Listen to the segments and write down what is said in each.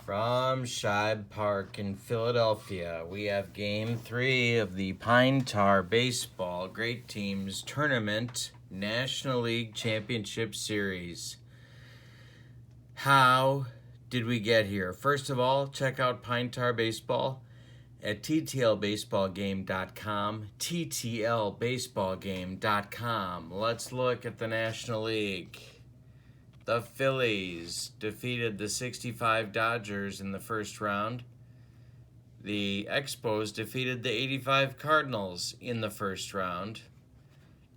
From Shibe Park in Philadelphia, we have Game 3 of the Pine Tar Baseball Great Teams Tournament National League Championship Series. How did we get here? First of all, check out Pine Tar Baseball at ttlbaseballgame.com, ttlbaseballgame.com. Let's look at the National League. The Phillies defeated the 65 Dodgers in the first round. The Expos defeated the 85 Cardinals in the first round.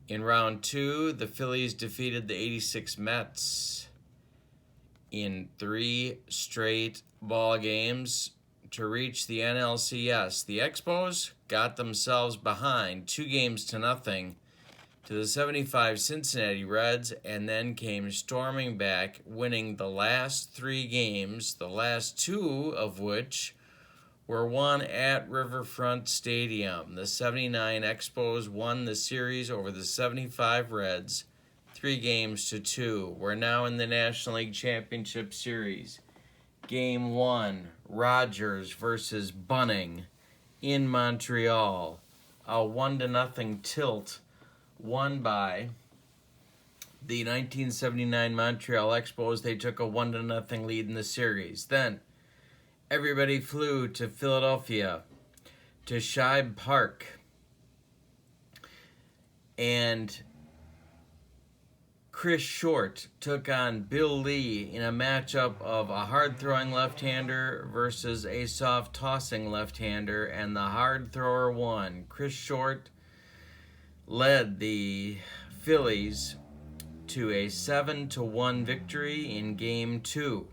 In round 2, the Phillies defeated the 86 Mets in 3 straight ball games to reach the NLCS. The Expos got themselves behind 2-0 to the 75 Cincinnati Reds, and then came storming back, winning the last 3 games, the last 2 of which were won at Riverfront Stadium. The 79 Expos won the series over the 75 Reds, 3-2. We're now in the National League Championship Series. Game 1, Rogers versus Bunning in Montreal. A 1-0 tilt won by the 1979 Montreal Expos. They took a 1-0 lead in the series. Then everybody flew to Philadelphia, to Shibe Park, and Chris Short took on Bill Lee in a matchup of a hard-throwing left-hander versus a soft-tossing left-hander, and the hard thrower won. Chris Short led the Phillies to a 7-1 victory in Game 2.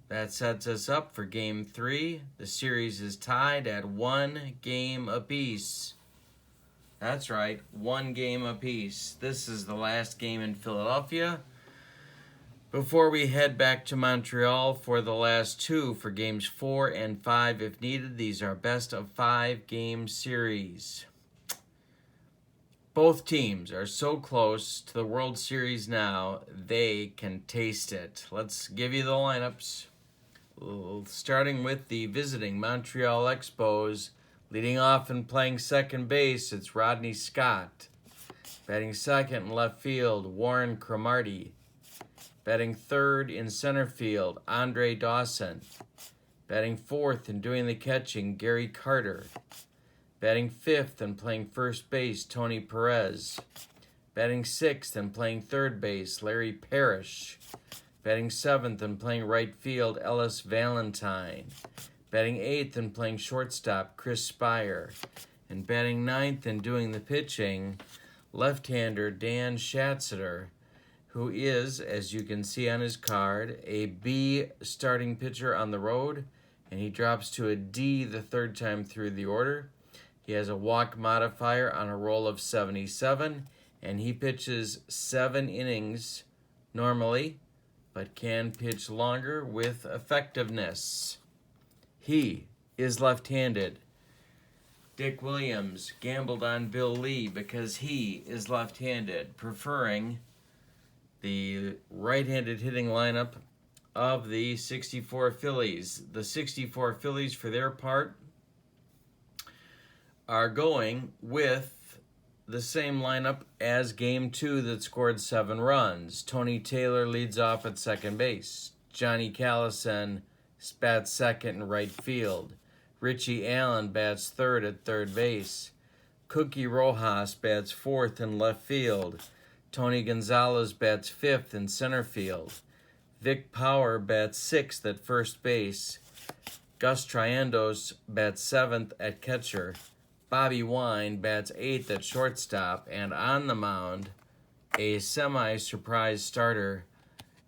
That sets us up for Game 3. The series is tied at 1 game apiece. That's right, 1 game apiece. This is the last game in Philadelphia before we head back to Montreal for the last 2 for Games 4 and 5 if needed. These are best-of-5 game series. Both teams are so close to the World Series now, they can taste it. Let's give you the lineups. Starting with the visiting Montreal Expos. Leading off and playing second base, it's Rodney Scott. Batting second in left field, Warren Cromartie. Batting third in center field, Andre Dawson. Batting fourth and doing the catching, Gary Carter. Batting fifth and playing first base, Tony Perez. Batting sixth and playing third base, Larry Parrish. Batting seventh and playing right field, Ellis Valentine. Batting eighth and playing shortstop, Chris Spire. And batting ninth and doing the pitching, left-hander Dan Schatzeder, who is, as you can see on his card, a B starting pitcher on the road, and he drops to a D the third time through the order. He has a walk modifier on a roll of 77, and he pitches 7 innings normally, but can pitch longer with effectiveness. He is left-handed. Dick Williams gambled on Bill Lee because he is left-handed, preferring the right-handed hitting lineup of the 64 Phillies. The 64 Phillies, for their part, are going with the same lineup as Game 2 that scored 7 runs. Tony Taylor leads off at second base. Johnny Callison bats second in right field. Richie Allen bats third at third base. Cookie Rojas bats fourth in left field. Tony Gonzalez bats fifth in center field. Vic Power bats sixth at first base. Gus Triandos bats seventh at catcher. Bobby Wine bats 8th at shortstop, and on the mound, a semi-surprise starter,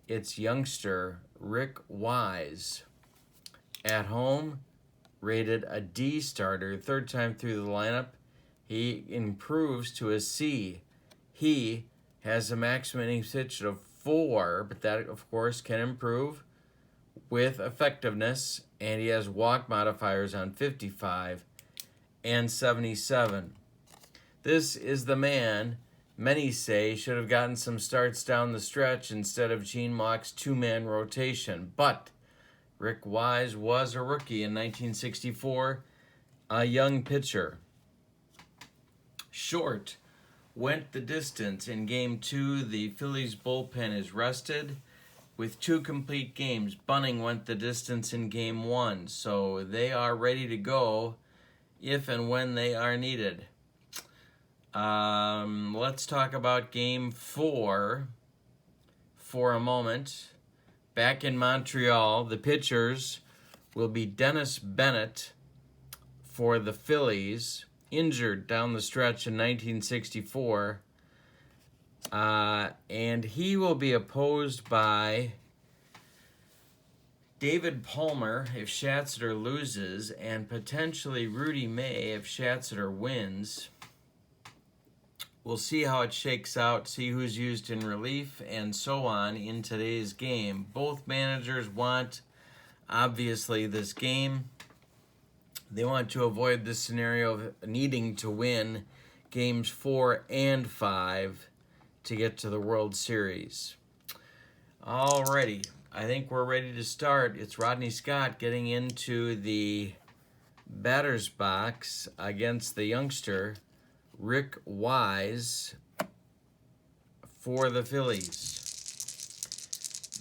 it's youngster Rick Wise. At home, rated a D starter, third time through the lineup, he improves to a C. He has a maximum innings pitched of 4, but that, of course, can improve with effectiveness, and he has walk modifiers on 55. And 77. This is the man many say should have gotten some starts down the stretch instead of Gene Mauch's 2-man rotation. But Rick Wise was a rookie in 1964, a young pitcher. Short went the distance in Game 2. The Phillies bullpen is rested with 2 complete games. Bunning went the distance in Game 1, so they are ready to go if and when they are needed. Let's talk about Game 4 for a moment. Back in Montreal, the pitchers will be Dennis Bennett for the Phillies, injured down the stretch in 1964. And he will be opposed by David Palmer if Schatzeder loses, and potentially Rudy May if Schatzeder wins. We'll see how it shakes out, see who's used in relief, and so on in today's game. Both managers want, obviously, this game. They want to avoid the scenario of needing to win games 4 and 5 to get to the World Series. Alrighty, I think we're ready to start. It's Rodney Scott getting into the batter's box against the youngster Rick Wise for the Phillies.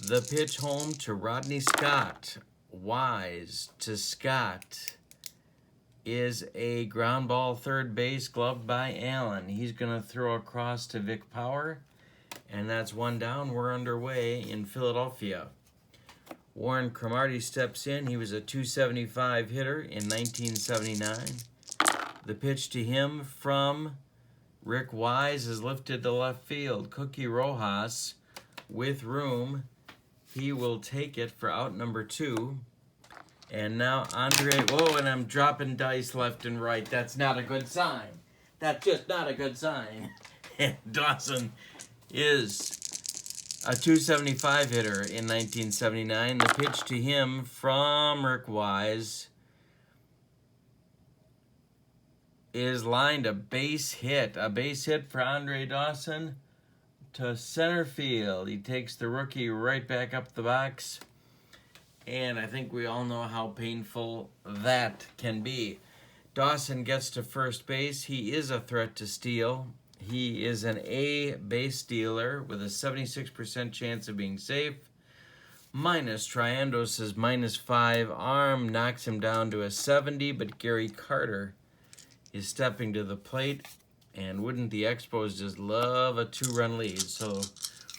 The pitch home to Rodney Scott. Wise to Scott is a ground ball third base, gloved by Allen. He's going to throw across to Vic Power, and that's 1 down. We're underway in Philadelphia. Warren Cromartie steps in. He was a .275 hitter in 1979. The pitch to him from Rick Wise is lifted to left field. Cookie Rojas with room. He will take it for out number 2. And now Andre, whoa, and I'm dropping dice left and right. That's not a good sign. That's just not a good sign. And Dawson is a .275 hitter in 1979. The pitch to him from Rick Wise is lined a base hit. A base hit for Andre Dawson to center field. He takes the rookie right back up the box. And I think we all know how painful that can be. Dawson gets to first base. He is a threat to steal. He is an A base stealer with a 76% chance of being safe. Minus Triandos' -5 arm knocks him down to a 70, but Gary Carter is stepping to the plate, and wouldn't the Expos just love a 2-run lead? So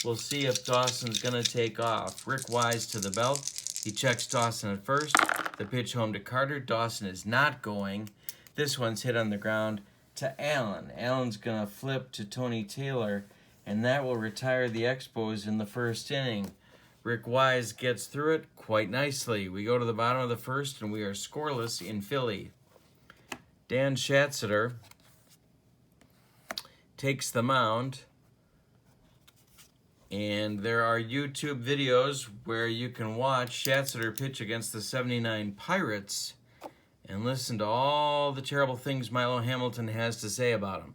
we'll see if Dawson's going to take off. Rick Wise to the belt. He checks Dawson at first. The pitch home to Carter. Dawson is not going. This one's hit on the ground to Allen. Allen's going to flip to Tony Taylor, and that will retire the Expos in the first inning. Rick Wise gets through it quite nicely. We go to the bottom of the first, and we are scoreless in Philly. Dan Schatzeder takes the mound, and there are YouTube videos where you can watch Schatzeder pitch against the 79 Pirates and listen to all the terrible things Milo Hamilton has to say about him.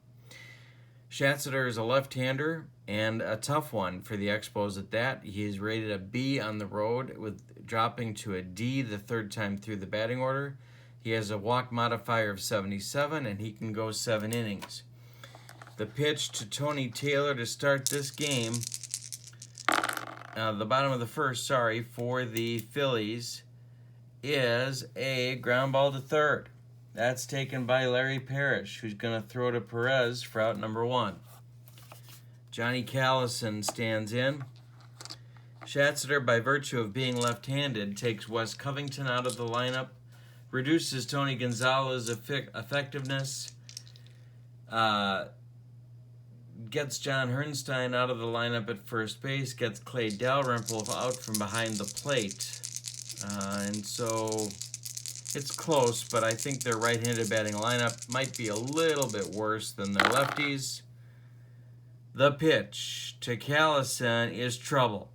Schatzeder is a left-hander and a tough one for the Expos at that. He is rated a B on the road, with dropping to a D the 3rd time through the batting order. He has a walk modifier of 77, and he can go 7 innings. The pitch to Tony Taylor to start this game, the bottom of the first, for the Phillies, is a ground ball to third. That's taken by Larry Parrish, who's going to throw to Perez for out number 1. Johnny Callison stands in. Schatzeder, by virtue of being left-handed, takes Wes Covington out of the lineup, reduces Tony Gonzalez's effectiveness, gets John Hernstein out of the lineup at first base, gets Clay Dalrymple out from behind the plate. And so it's close, but I think their right-handed batting lineup might be a little bit worse than their lefties. The pitch to Callison is trouble.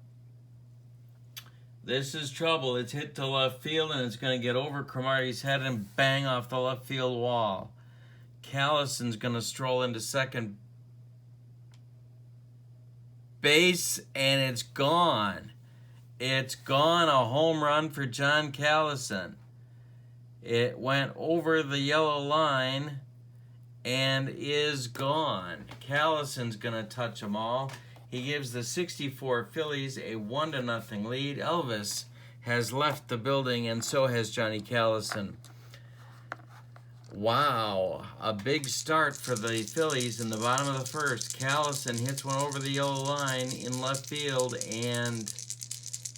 This is trouble. It's hit to left field, and it's going to get over Cromartie's head and bang off the left field wall. Callison's going to stroll into second base, and it's gone. It's gone, a home run for John Callison. It went over the yellow line and is gone. Callison's going to touch them all. He gives the 64 Phillies a 1-0 lead. Elvis has left the building, and so has Johnny Callison. Wow, a big start for the Phillies in the bottom of the first. Callison hits one over the yellow line in left field, and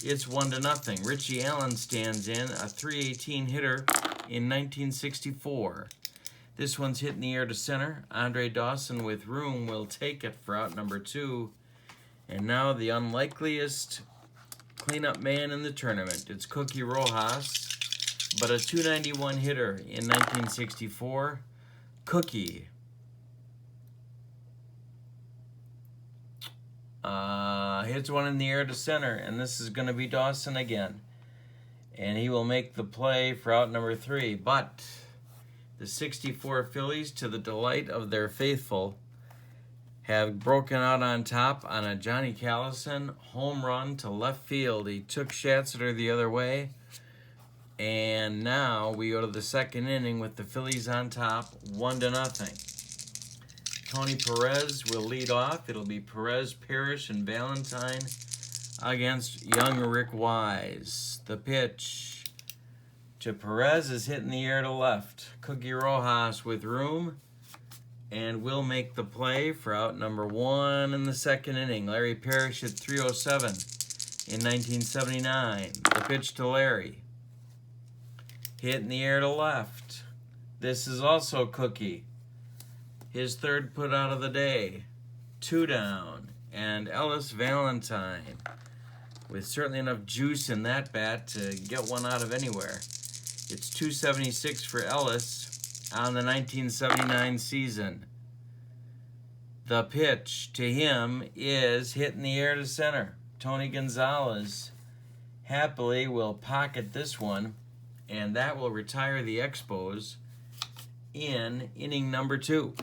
it's 1-0. Richie Allen stands in, a .318 hitter in 1964. This one's hit in the air to center. Andre Dawson with room will take it for out number 2. And now the unlikeliest cleanup man in the tournament. It's Cookie Rojas, but a .291 hitter in 1964. Cookie. Hits one in the air to center, and this is going to be Dawson again. And he will make the play for out number 3. But the 64 Phillies, to the delight of their faithful, have broken out on top on a Johnny Callison home run to left field. He took Schatzeder the other way. And now we go to the second inning with the Phillies on top, 1-0. Tony Perez will lead off. It'll be Perez, Parrish, and Valentine against young Rick Wise. The pitch to Perez is hit in the air to left. Cookie Rojas with room and will make the play for out number 1 in the second inning. Larry Parrish at .307 in 1979. The pitch to Larry. Hit in the air to left. This is also Cookie. His third put out of the day. 2 down. And Ellis Valentine, with certainly enough juice in that bat to get one out of anywhere. It's .276 for Ellis on the 1979 season. The pitch to him is hit in the air to center. Tony Gonzalez happily will pocket this one, and that will retire the Expos in inning number 2.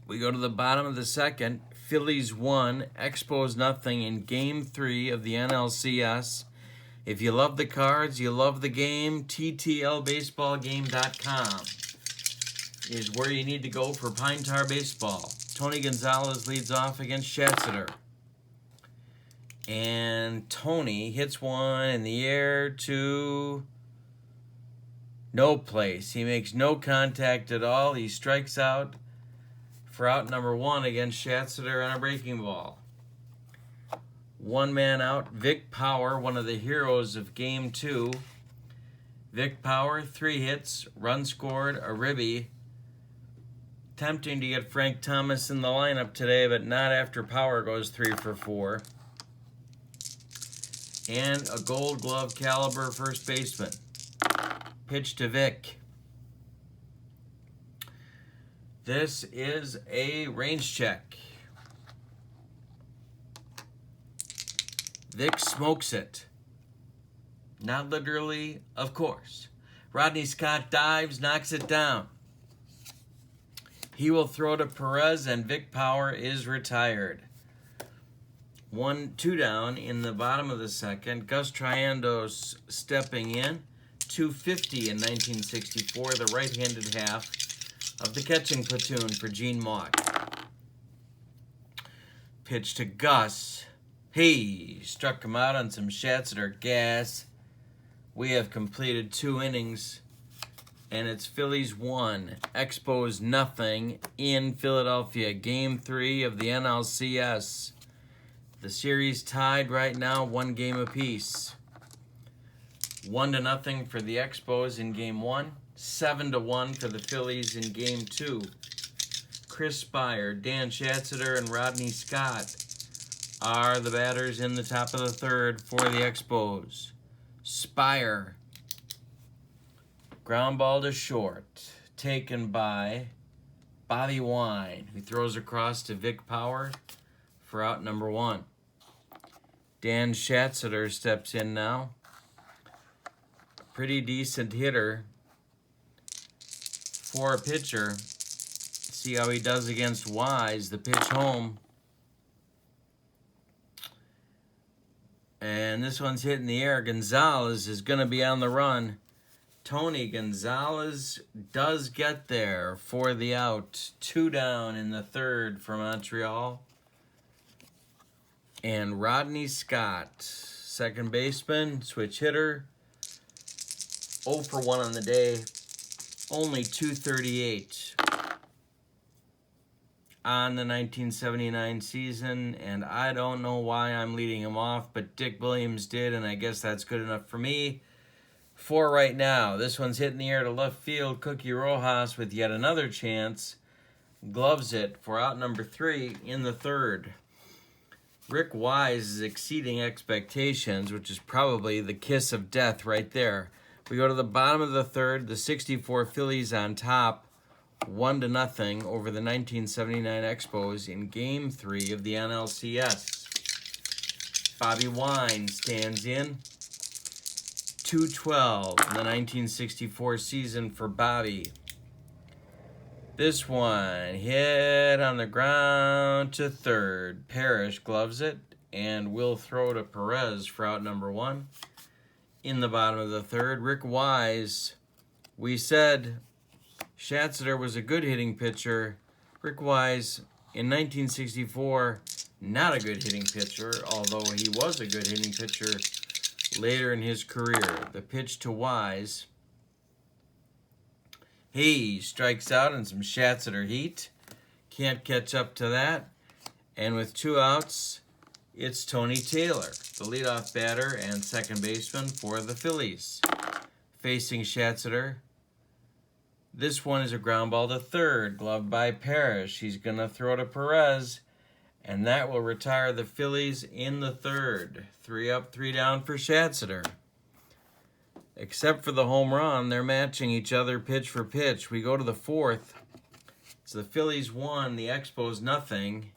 We go to the bottom of the second. Phillies 1, Expos nothing in Game 3 of the NLCS. If you love the cards, you love the game, TTLBaseballGame.com is where you need to go for Pine Tar Baseball. Tony Gonzalez leads off against Schatzeder. And Tony hits one in the air to no place. He makes no contact at all. He strikes out for out number 1 against Schatzeder on a breaking ball. 1 man out, Vic Power, one of the heroes of Game 2. Vic Power, 3 hits, run scored, a ribby. Tempting to get Frank Thomas in the lineup today, but not after Power goes 3 for 4. And a Gold Glove caliber first baseman. Pitch to Vic. This is a range check. Vic smokes it. Not literally, of course. Rodney Scott dives, knocks it down. He will throw to Perez, and Vic Power is retired. 1-2 down in the bottom of the second. Gus Triandos stepping in. .250 in 1964, the right-handed half of the catching platoon for Gene Mauch. Pitch to Gus. He struck him out on some Schatzeder gas. We have completed 2 innings, and it's Phillies 1, Expos nothing in Philadelphia. Game 3 of the NLCS. The series tied right now, 1 game apiece. 1-0 for the Expos in Game 1. 7-1 for the Phillies in Game 2. Chris Spire, Dan Schatzeder, and Rodney Scott are the batters in the top of the third for the Expos. Spire, ground ball to short, taken by Bobby Wine, who throws across to Vic Power for out number 1. Dan Schatzeder steps in now. Pretty decent hitter for a pitcher. See how he does against Wise. The pitch home. And this one's hit in the air. Gonzalez is going to be on the run. Tony Gonzalez does get there for the out. 2 down in the third for Montreal. And Rodney Scott, second baseman, switch hitter. 0 for 1 on the day. Only 238 on the 1979 season, and I don't know why I'm leading him off, but Dick Williams did, and I guess that's good enough for me. 4 right now. This one's hit in the air to left field. Cookie Rojas with yet another chance. Gloves it for out number 3 in the third. Rick Wise is exceeding expectations, which is probably the kiss of death right there. We go to the bottom of the third. The 64 Phillies on top. 1-0 over the 1979 Expos in Game 3 of the NLCS. Bobby Wine stands in. 2-12 in the 1964 season for Bobby. This one hit on the ground to third. Parrish gloves it and will throw to Perez for out number 1. In the bottom of the third, Rick Wise. We said Schatzeder was a good hitting pitcher. Rick Wise, in 1964, not a good hitting pitcher, although he was a good hitting pitcher later in his career. The pitch to Wise. He strikes out in some Schatzeder heat. Can't catch up to that. And with 2 outs, it's Tony Taylor, the leadoff batter and second baseman for the Phillies. Facing Schatzeder. This one is a ground ball to third, gloved by Parrish. He's going to throw to Perez, and that will retire the Phillies in the third. 3 up, 3 down for Schatzeder. Except for the home run, they're matching each other pitch for pitch. We go to the fourth. It's the Phillies 1, the Expos nothing.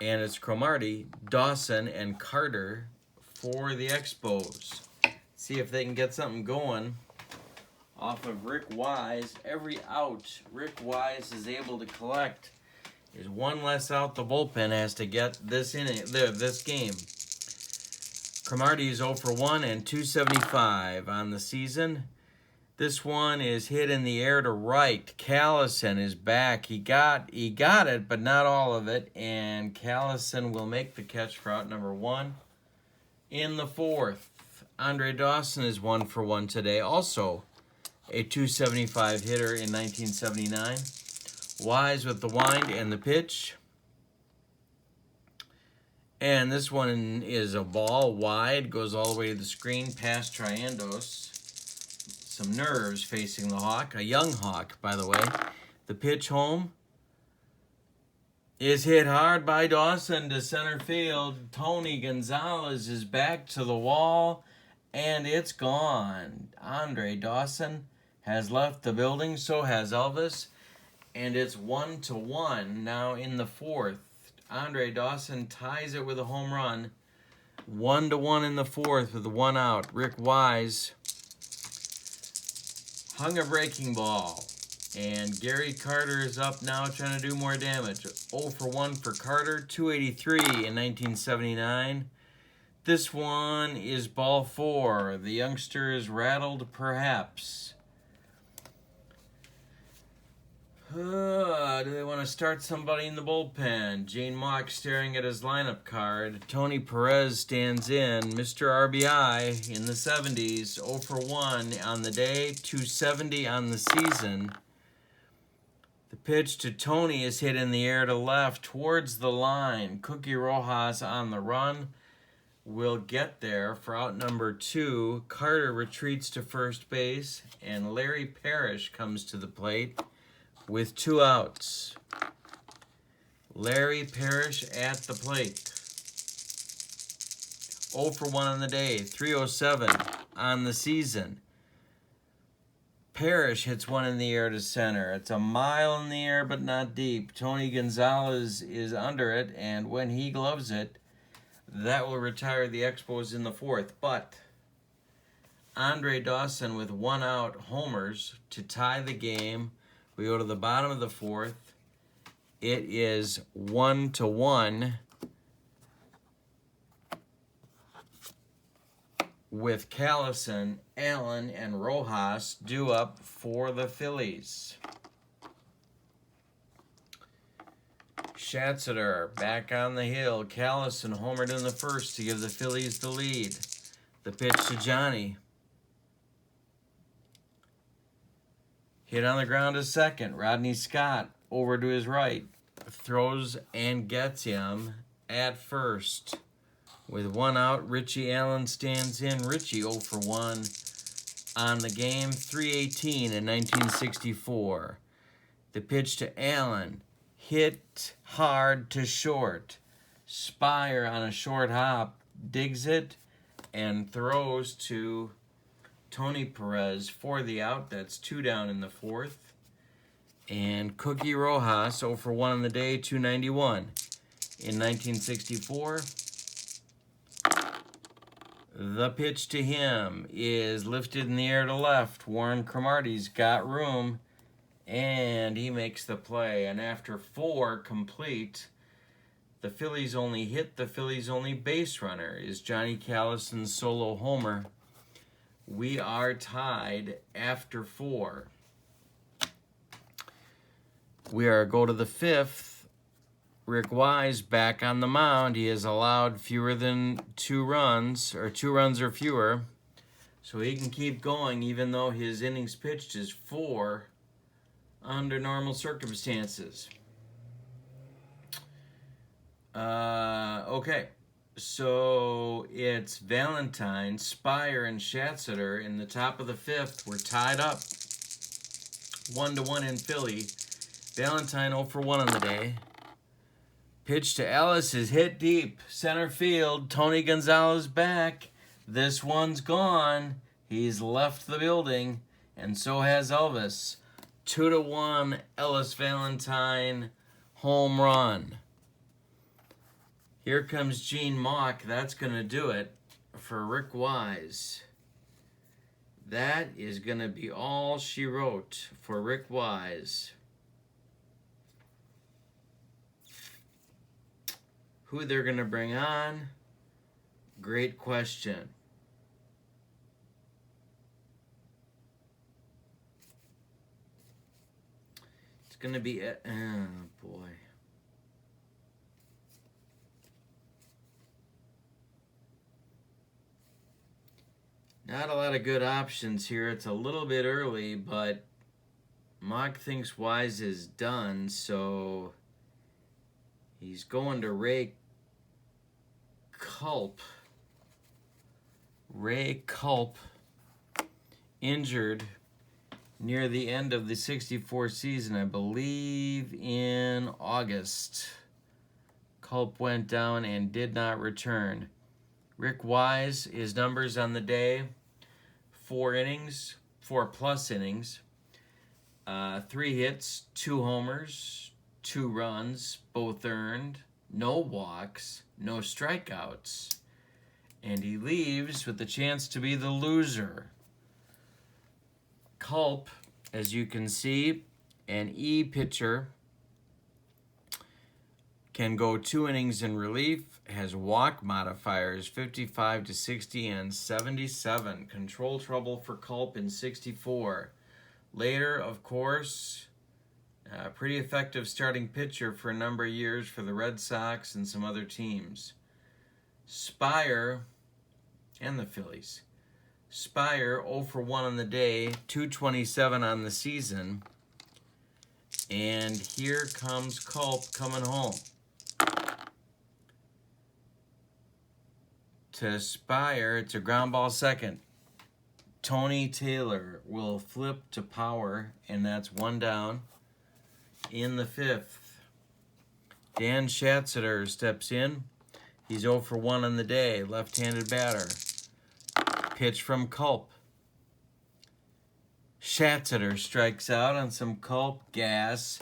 And it's Cromartie, Dawson, and Carter for the Expos. See if they can get something going off of Rick Wise. Every out Rick Wise is able to collect is 1 less out the bullpen has to get this this game. Cromartie is 0 for 1 and 275 on the season. This one is hit in the air to right. Callison is back. He got it, but not all of it. And Callison will make the catch for out number 1. In the fourth, Andre Dawson is 1 for 1 today. Also a 275 hitter in 1979. Wise with the wind and the pitch. And this one is a ball wide, goes all the way to the screen past Triandos. Some nerves facing the Hawk, a young Hawk, by the way. The pitch home is hit hard by Dawson to center field. Tony Gonzalez is back to the wall, and it's gone. Andre Dawson has left the building, so has Elvis, and it's 1-1 now in the fourth. Andre Dawson ties it with a home run. 1-1 in the fourth with 1 out. Rick Wise hung a breaking ball. And Gary Carter is up now trying to do more damage. 0 for 1 for Carter. 283 in 1979. This one is ball 4. The youngster is rattled perhaps. Do they want to start somebody in the bullpen? Gene Mock staring at his lineup card. Tony Perez stands in. Mr. RBI in the 70s. 0 for 1 on the day. 270 on the season. The pitch to Tony is hit in the air to left towards the line. Cookie Rojas on the run. Will get there for out number 2. Carter retreats to first base. And Larry Parrish comes to the plate with 2 outs. Larry Parrish at the plate. 0 for 1 on the day. 307 on the season. Parrish hits one in the air to center. It's a mile in the air, but not deep. Tony Gonzalez is under it, and when he gloves it, that will retire the Expos in the fourth. But Andre Dawson with 1 out homers to tie the game. We go to the bottom of the fourth. It is 1-1. with Callison, Allen, and Rojas due up for the Phillies. Schatzeder back on the hill. Callison homered in the first to give the Phillies the lead. The pitch to Johnny. Hit on the ground to second. Rodney Scott over to his right. Throws and gets him at first. With one out, Richie Allen stands in. Richie 0 for 1 on the game. 318 in 1964. The pitch to Allen. Hit hard to short. Spire on a short hop. Digs it and throws to Tony Perez for the out. That's 2 down in the fourth. And Cookie Rojas 0 for 1 on the day. 291 in 1964. The pitch to him is lifted in the air to left. Warren Cromartie's got room, and he makes the play. And after 4 complete, the Phillies only hit. The Phillies only base runner is Johnny Callison's solo homer. We are tied after 4. We are go to the 5th. Rick Wise back on the mound. He has allowed fewer than 2 runs, or 2 runs or fewer. So he can keep going even though his innings pitched is 4 under normal circumstances. Okay. So it's Valentine, Spire, and Schatzeder in the top of the 5th. We're tied up 1-1 in Philly. Valentine 0 for 1 on the day. Pitch to Ellis is hit deep. Center field. Tony Gonzalez back. This one's gone. He's left the building, and so has Elvis. 2-1 Ellis Valentine home run. Here comes Gene Mauch. That's going to do it for Rick Wise. That is going to be all she wrote for Rick Wise. Who they're going to bring on? Great question. It's going to be... oh, boy. Not a lot of good options here. It's a little bit early, but Mauch thinks Wise is done, so he's going to Ray Culp. Ray Culp, injured near the end of the 64 season, I believe in August. Culp went down and did not return. Rick Wise, his numbers on the day: 4 innings, 4+ innings, 3 hits, 2 homers, 2 runs, both earned, no walks, no strikeouts, and he leaves with the chance to be the loser. Culp, as you can see, an E pitcher, can go 2 innings in relief, has walk modifiers 55 to 60 and 77. Control trouble for Culp in 64. Later, of course, a pretty effective starting pitcher for a number of years for the Red Sox and some other teams. Spire and the Phillies. Spire 0 for 1 on the day, 227 on the season. And here comes Culp coming home. To Spire, it's a ground ball second. Tony Taylor will flip to power, and that's 1 down. In the 5th, Dan Schatzeder steps in. He's 0 for 1 on the day, left-handed batter. Pitch from Culp. Schatzeder strikes out on some Culp gas.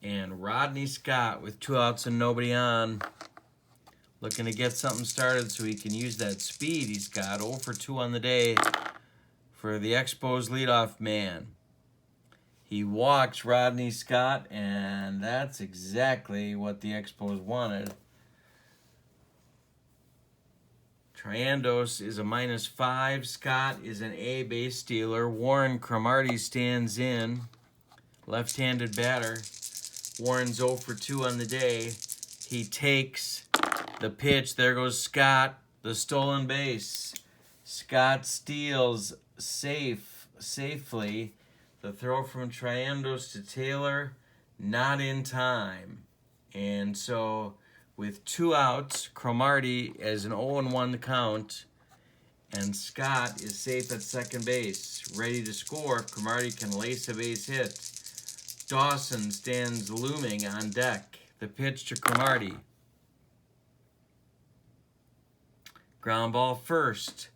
And Rodney Scott with 2 outs and nobody on, looking to get something started so he can use that speed he's got. 0 for 2 on the day for the Expos leadoff man. He walks Rodney Scott, and that's exactly what the Expos wanted. Triandos is a -5. Scott is an A base stealer. Warren Cromartie stands in. Left-handed batter. Warren's 0 for 2 on the day. He takes the pitch. There goes Scott, the stolen base. Scott steals safely. The throw from Triandos to Taylor, not in time. And so with 2 outs, Cromartie as an 0-1 count, and Scott is safe at second base, ready to score. Cromartie can lace a base hit. Dawson stands looming on deck. The pitch to Cromartie. Ground ball first.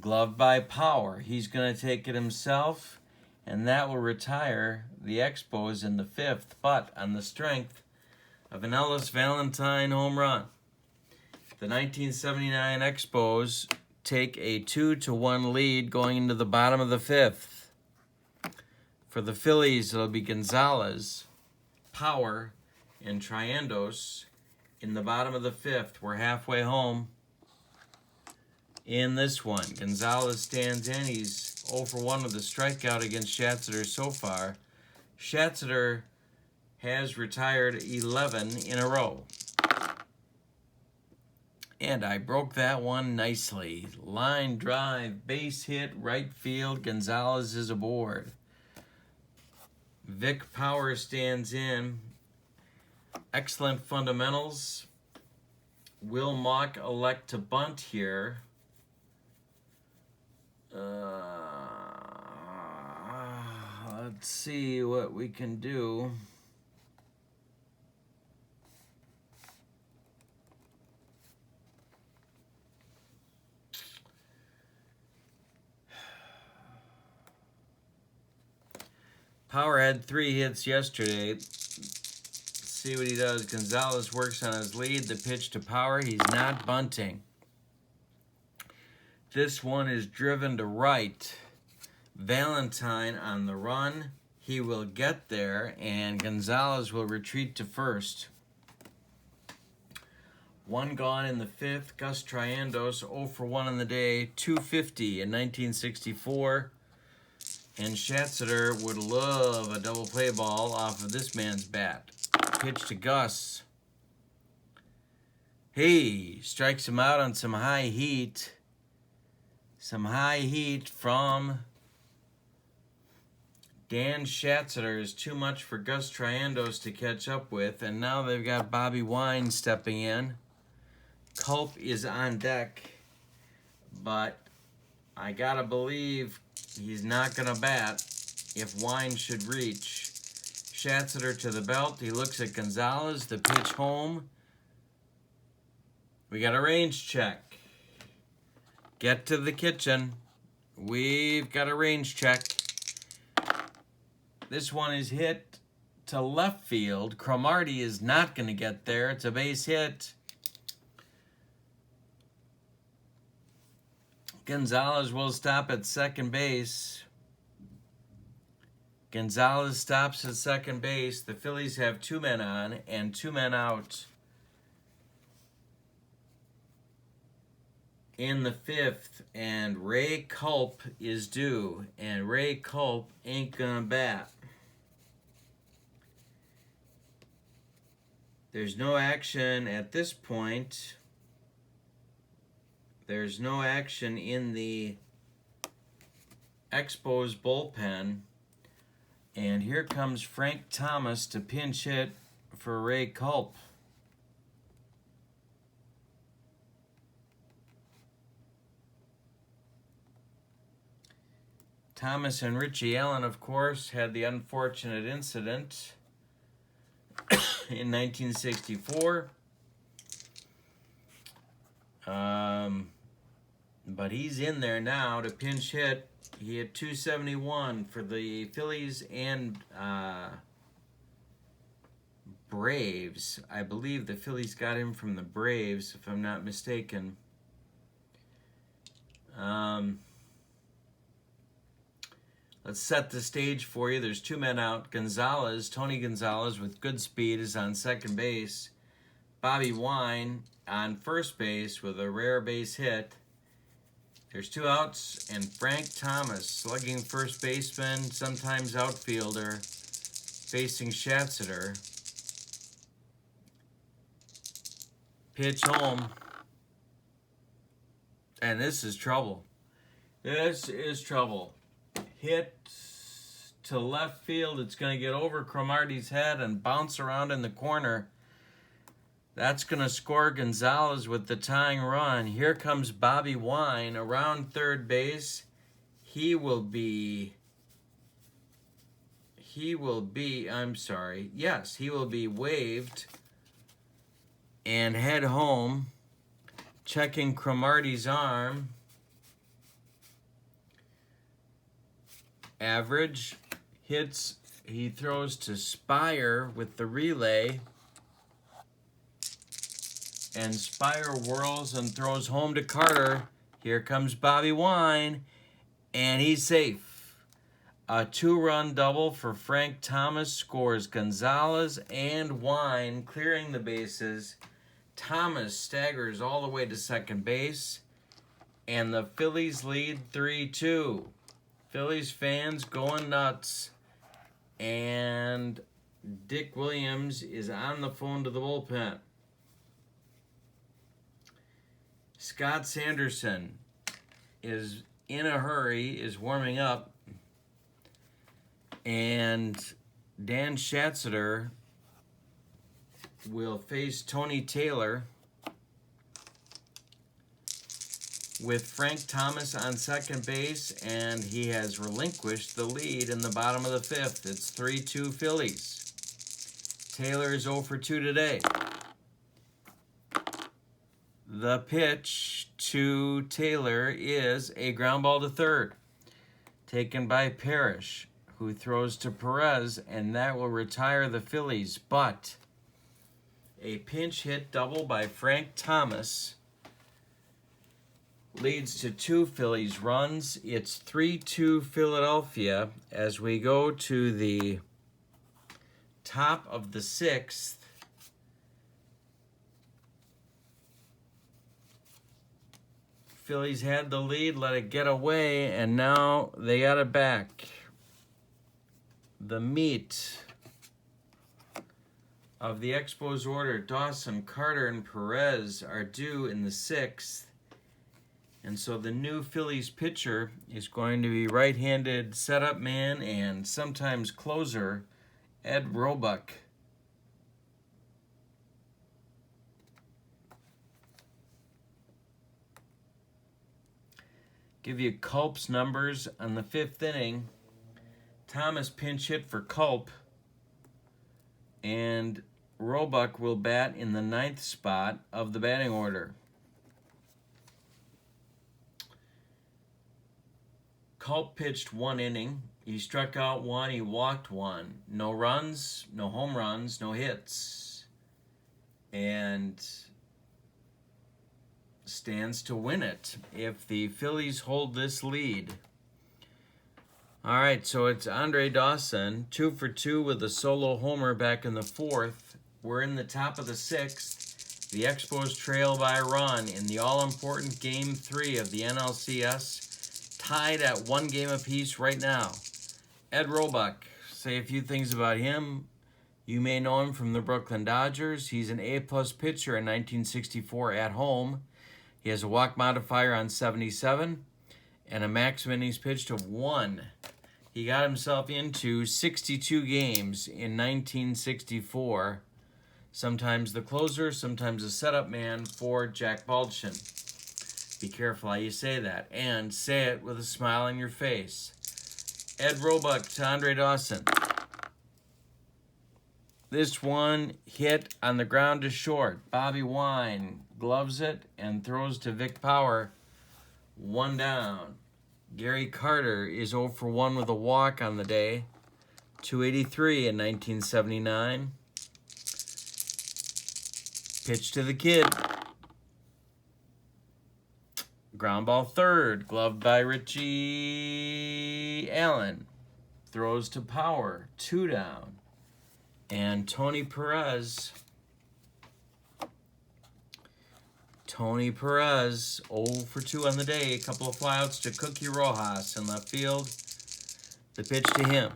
Gloved by Power. He's going to take it himself, and that will retire the Expos in the 5th, but on the strength of an Ellis Valentine home run. The 1979 Expos take a 2-1 lead going into the bottom of the 5th. For the Phillies, it'll be Gonzalez, Power, and Triandos in the bottom of the 5th. We're halfway home in this one. Gonzalez stands in. He's 0 for 1 with a strikeout against Schatzeder so far. Schatzeder has retired 11 in a row. And I broke that one nicely. Line drive, base hit, right field. Gonzalez is aboard. Vic Power stands in. Excellent fundamentals. Will Mock elect to bunt here? Let's see what we can do. Power had 3 hits yesterday. Let's see what he does. Gonzalez works on his lead. The pitch to Power. He's not bunting. This one is driven to right. Valentine on the run. He will get there, and Gonzalez will retreat to first. 1 gone in the 5th. Gus Triandos 0 for 1 on the day. 250 in 1964. And Schatzeder would love a double play ball off of this man's bat. Pitch to Gus. He strikes him out on some high heat. Some high heat from Dan Schatzeder is too much for Gus Triandos to catch up with. And now they've got Bobby Wine stepping in. Culp is on deck. But I gotta believe he's not going to bat if Wine should reach. Schatzeder to the belt. He looks at Gonzalez. The pitch home. We got a range check. Get to the kitchen. We've got a range check. This one is hit to left field. Cromartie is not going to get there. It's a base hit. Gonzalez will stop at second base. Gonzalez stops at second base. The Phillies have 2 men on and 2 men out. In the 5th, and Ray Culp is due, and Ray Culp ain't gonna bat. There's no action at this point. There's no action in the Expos bullpen. And here comes Frank Thomas to pinch hit for Ray Culp. Thomas and Richie Allen, of course, had the unfortunate incident in 1964. But he's in there now to pinch hit. He had 271 for the Phillies and Braves. I believe the Phillies got him from the Braves, if I'm not mistaken. Let's set the stage for you. There's 2 men out. Tony Gonzalez with good speed is on second base. Bobby Wine on first base with a rare base hit. There's 2 outs, and Frank Thomas, slugging first baseman, sometimes outfielder, facing Schatzeder. Pitch home. And this is trouble. This is trouble. Hit to left field. It's going to get over Cromartie's head and bounce around in the corner. That's going to score Gonzalez with the tying run. Here comes Bobby Wine around third base. He will be waived and head home, checking Cromartie's arm. Average hits, he throws to Spire with the relay. And Spire whirls and throws home to Carter. Here comes Bobby Wine, and he's safe. A 2-run double for Frank Thomas scores Gonzalez and Wine, clearing the bases. Thomas staggers all the way to second base, and the Phillies lead 3-2. Phillies fans going nuts, and Dick Williams is on the phone to the bullpen. Scott Sanderson is in a hurry, is warming up, and Dan Schatzeder will face Tony Taylor with Frank Thomas on second base, and he has relinquished the lead in the bottom of the 5th. It's 3-2 Phillies. Taylor is 0 for 2 today. The pitch to Taylor is a ground ball to third, taken by Parrish, who throws to Perez, and that will retire the Phillies. But a pinch hit double by Frank Thomas leads to 2 Phillies runs. It's 3-2 Philadelphia as we go to the top of the 6th. Phillies had the lead, let it get away, and now they got it back. The meat of the Expos order, Dawson, Carter, and Perez are due in the 6th. And so the new Phillies pitcher is going to be right-handed setup man and sometimes closer, Ed Roebuck. Give you Culp's numbers on the 5th inning. Thomas pinch hit for Culp, and Roebuck will bat in the 9th spot of the batting order. Culp pitched 1 inning. He struck out 1, he walked 1. No runs, no home runs, no hits. And stands to win it if the Phillies hold this lead. All right, so it's Andre Dawson, 2 for 2 with a solo homer back in the 4th. We're in the top of the 6th. The Expos trail by a run in the all-important Game 3 of the NLCS, tied at 1 game apiece right now. Ed Roebuck, say a few things about him. You may know him from the Brooklyn Dodgers. He's an A-plus pitcher in 1964 at home. He has a walk modifier on 77 and a maximum innings pitched of 1. He got himself into 62 games in 1964. Sometimes the closer, sometimes the setup man for Jack Baldwin. Be careful how you say that, and say it with a smile on your face. Ed Roebuck to Andre Dawson. This one hit on the ground to short. Bobby Wine gloves it and throws to Vic Power. 1 down. Gary Carter is 0 for 1 with a walk on the day. 283 in 1979. Pitch to the kid. Ground ball third, gloved by Richie Allen. Throws to Power, 2 down. And Tony Perez Tony Perez, 0 for 2 on the day. A couple of flyouts to Cookie Rojas in left field. The pitch to him.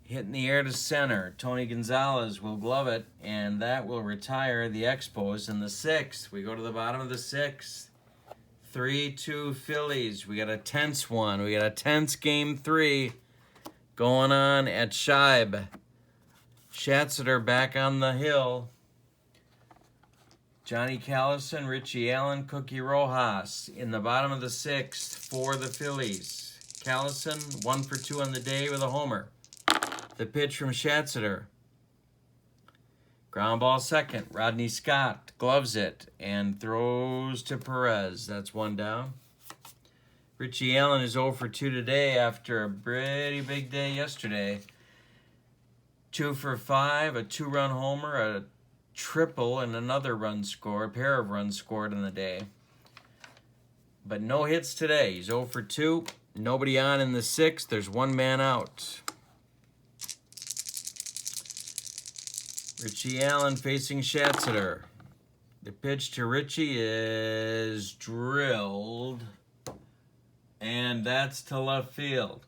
Hitting the air to center. Tony Gonzalez will glove it, and that will retire the Expos in the 6th. We go to the bottom of the 6th. 3-2 Phillies. We got a tense one. We got a tense game 3 going on at Scheib. Schatzeder back on the hill. Johnny Callison, Richie Allen, Cookie Rojas in the bottom of the 6th for the Phillies. Callison, 1 for 2 on the day with a homer. The pitch from Schatzeder. Ground ball second. Rodney Scott gloves it and throws to Perez. That's 1 down. Richie Allen is 0 for 2 today after a pretty big day yesterday. 2 for 5, a 2-run homer, a triple, and another run scored, a pair of runs scored in the day. But no hits today. He's 0 for 2. Nobody on in the 6th. There's 1 man out. Richie Allen facing Schatzeder. The pitch to Richie is drilled, and that's to left field.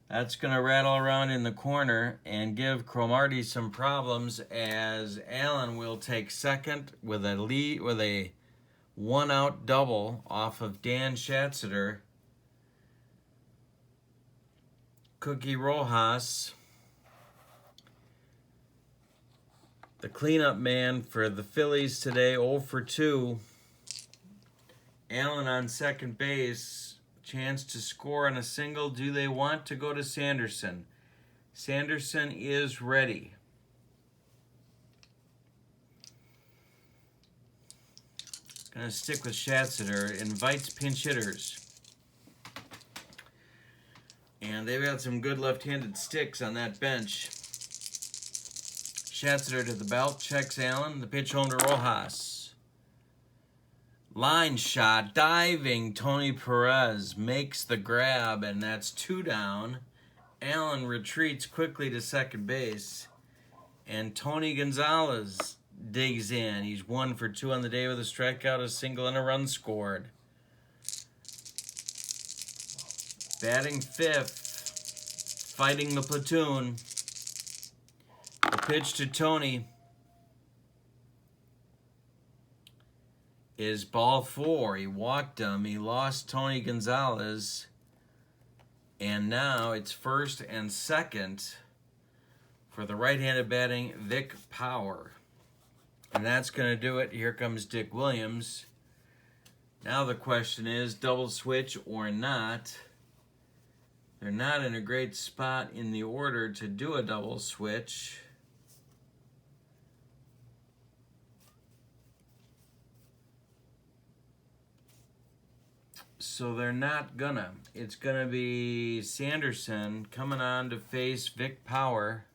That's going to rattle around in the corner and give Cromartie some problems, as Allen will take second with a 1-out double off of Dan Schatzeder. Cookie Rojas, the cleanup man for the Phillies today, 0 for 2. Allen on second base. Chance to score on a single. Do they want to go to Sanderson? Sanderson is ready. Going to stick with Schatzeder. Invites pinch hitters. And they've got some good left-handed sticks on that bench. Schatzeder to the belt, checks Allen. The pitch home to Rojas. Line shot, diving. Tony Perez makes the grab, and that's 2 down. Allen retreats quickly to second base. And Tony Gonzalez digs in. He's 1 for 2 on the day with a strikeout, a single, and a run scored. Batting 5th, fighting the platoon. The pitch to Tony is ball 4. He walked him. He lost Tony Gonzalez. And now it's first and second for the right-handed batting Vic Power. And that's going to do it. Here comes Dick Williams. Now the question is, double switch or not? They're not in a great spot in the order to do a double switch. So they're not gonna. It's gonna be Sanderson coming on to face Vic Power,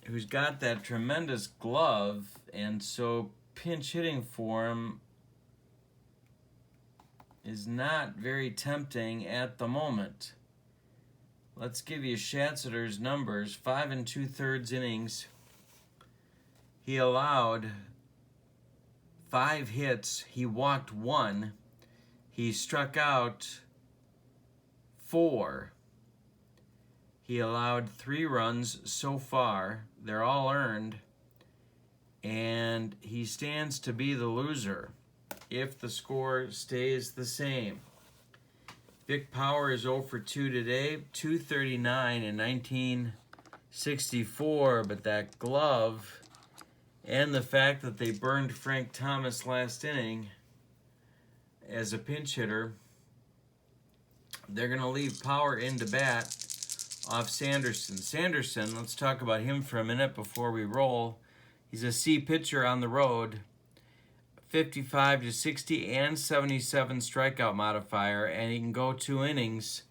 who's got that tremendous glove, and so pinch hitting for him is not very tempting at the moment. Let's give you Schatzeder's numbers. 5 2/3 innings. He allowed 5 hits. He walked 1. He struck out 4. He allowed 3 runs so far. They're all earned. And he stands to be the loser if the score stays the same. Vic Power is 0 for 2 today. 239 in 1964. But that glove and the fact that they burned Frank Thomas last inning as a pinch hitter, they're going to leave Power into bat off Sanderson. Sanderson, let's talk about him for a minute before we roll. He's a C pitcher on the road, 55 to 60 and 77 strikeout modifier, and he can go 2 innings,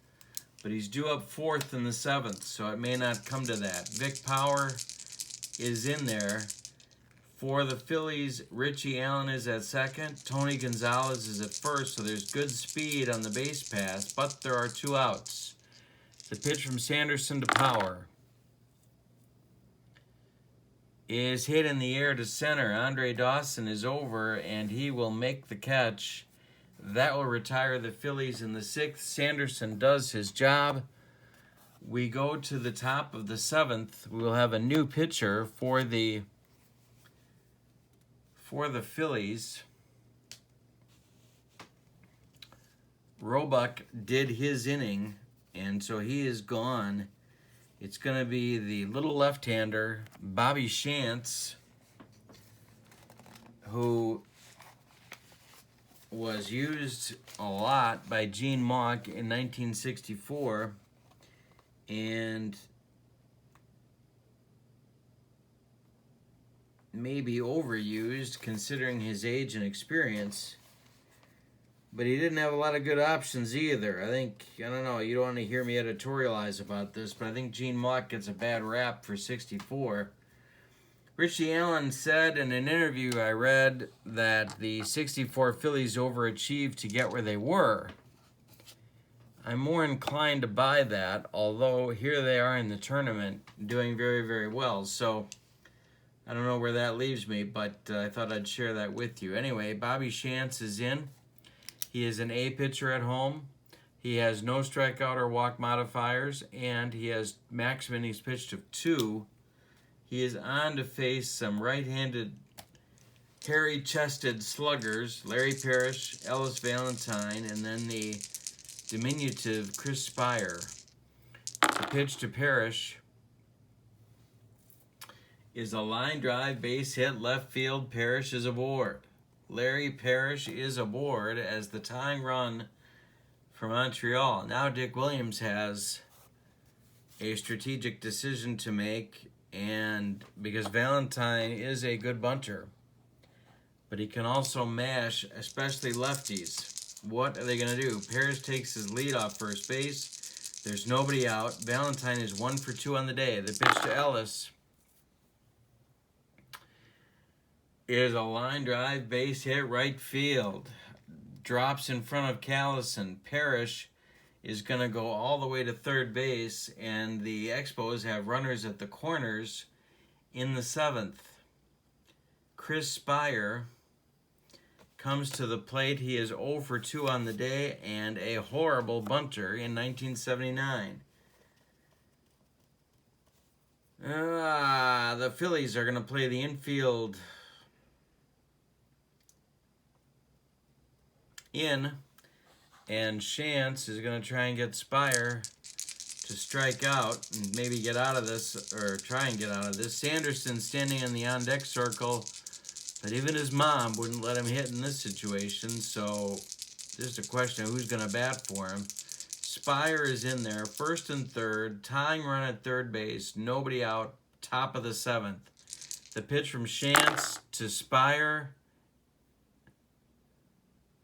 but he's due up 4th in the 7th, so it may not come to that. Vic Power is in there. For the Phillies, Richie Allen is at second. Tony Gonzalez is at first, so there's good speed on the base pass, but there are 2 outs. The pitch from Sanderson to Power. is hit in the air to center. Andre Dawson is over, and he will make the catch. That will retire the Phillies in the 6th. Sanderson does his job. We go to the top of the 7th. We will have a new pitcher for the Phillies. Roebuck did his inning, and so he is gone. It's going to be the little left-hander, Bobby Shantz, who was used a lot by Gene Mauch in 1964, and maybe overused considering his age and experience. But he didn't have a lot of good options either. I don't know, you don't want to hear me editorialize about this, but I think Gene Mauch gets a bad rap for 64. Richie Allen said in an interview I read that the 64 Phillies overachieved to get where they were. I'm more inclined to buy that, although here they are in the tournament doing very, very well. So I don't know where that leaves me, but I thought I'd share that with you. Anyway, Bobby Shantz is in. He is an A pitcher at home. He has no strikeout or walk modifiers, and he has max innings pitched of 2. He is on to face some right-handed, hairy-chested sluggers, Larry Parrish, Ellis Valentine, and then the diminutive Chris Spire. The pitch to Parrish is a line drive, base hit, left field. Parrish is aboard. Larry Parrish is aboard as the tying run for Montreal. Now Dick Williams has a strategic decision to make, and because Valentine is a good bunter, but he can also mash, especially lefties. What are they going to do? Parrish takes his lead off first base. There's nobody out. Valentine is 1 for 2 on the day. The pitch to Ellis is a line drive, base hit, right field. Drops in front of Callison. Parrish is going to go all the way to third base, and the Expos have runners at the corners in the 7th. Chris Spire comes to the plate. He is 0 for 2 on the day and a horrible bunter in 1979. The Phillies are going to play the infield in, and Shantz is going to try and get Spire to strike out and maybe get out of this, or try and get out of this. Sanderson standing in the on-deck circle, but even his mom wouldn't let him hit in this situation, so just a question of who's going to bat for him. Spire is in there, first and third, tying run at third base, nobody out, top of the 7th. The pitch from Shantz to Spire,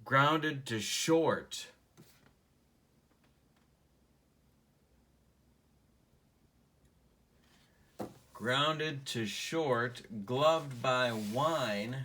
grounded to short. Grounded to short, gloved by Wine.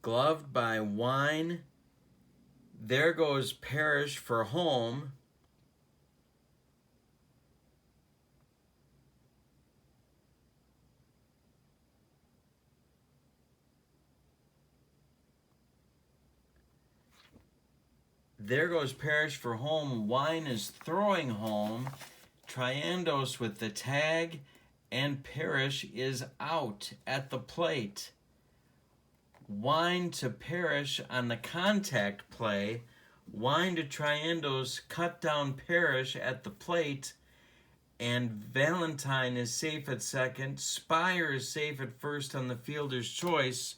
Gloved by Wine. There goes Parrish for home. There goes Parrish for home. Wine is throwing home. Triandos with the tag, and Parrish is out at the plate. Wine to Parrish on the contact play. Wine to Triandos, cut down Parrish at the plate, and Valentine is safe at second. Spire is safe at first on the fielder's choice.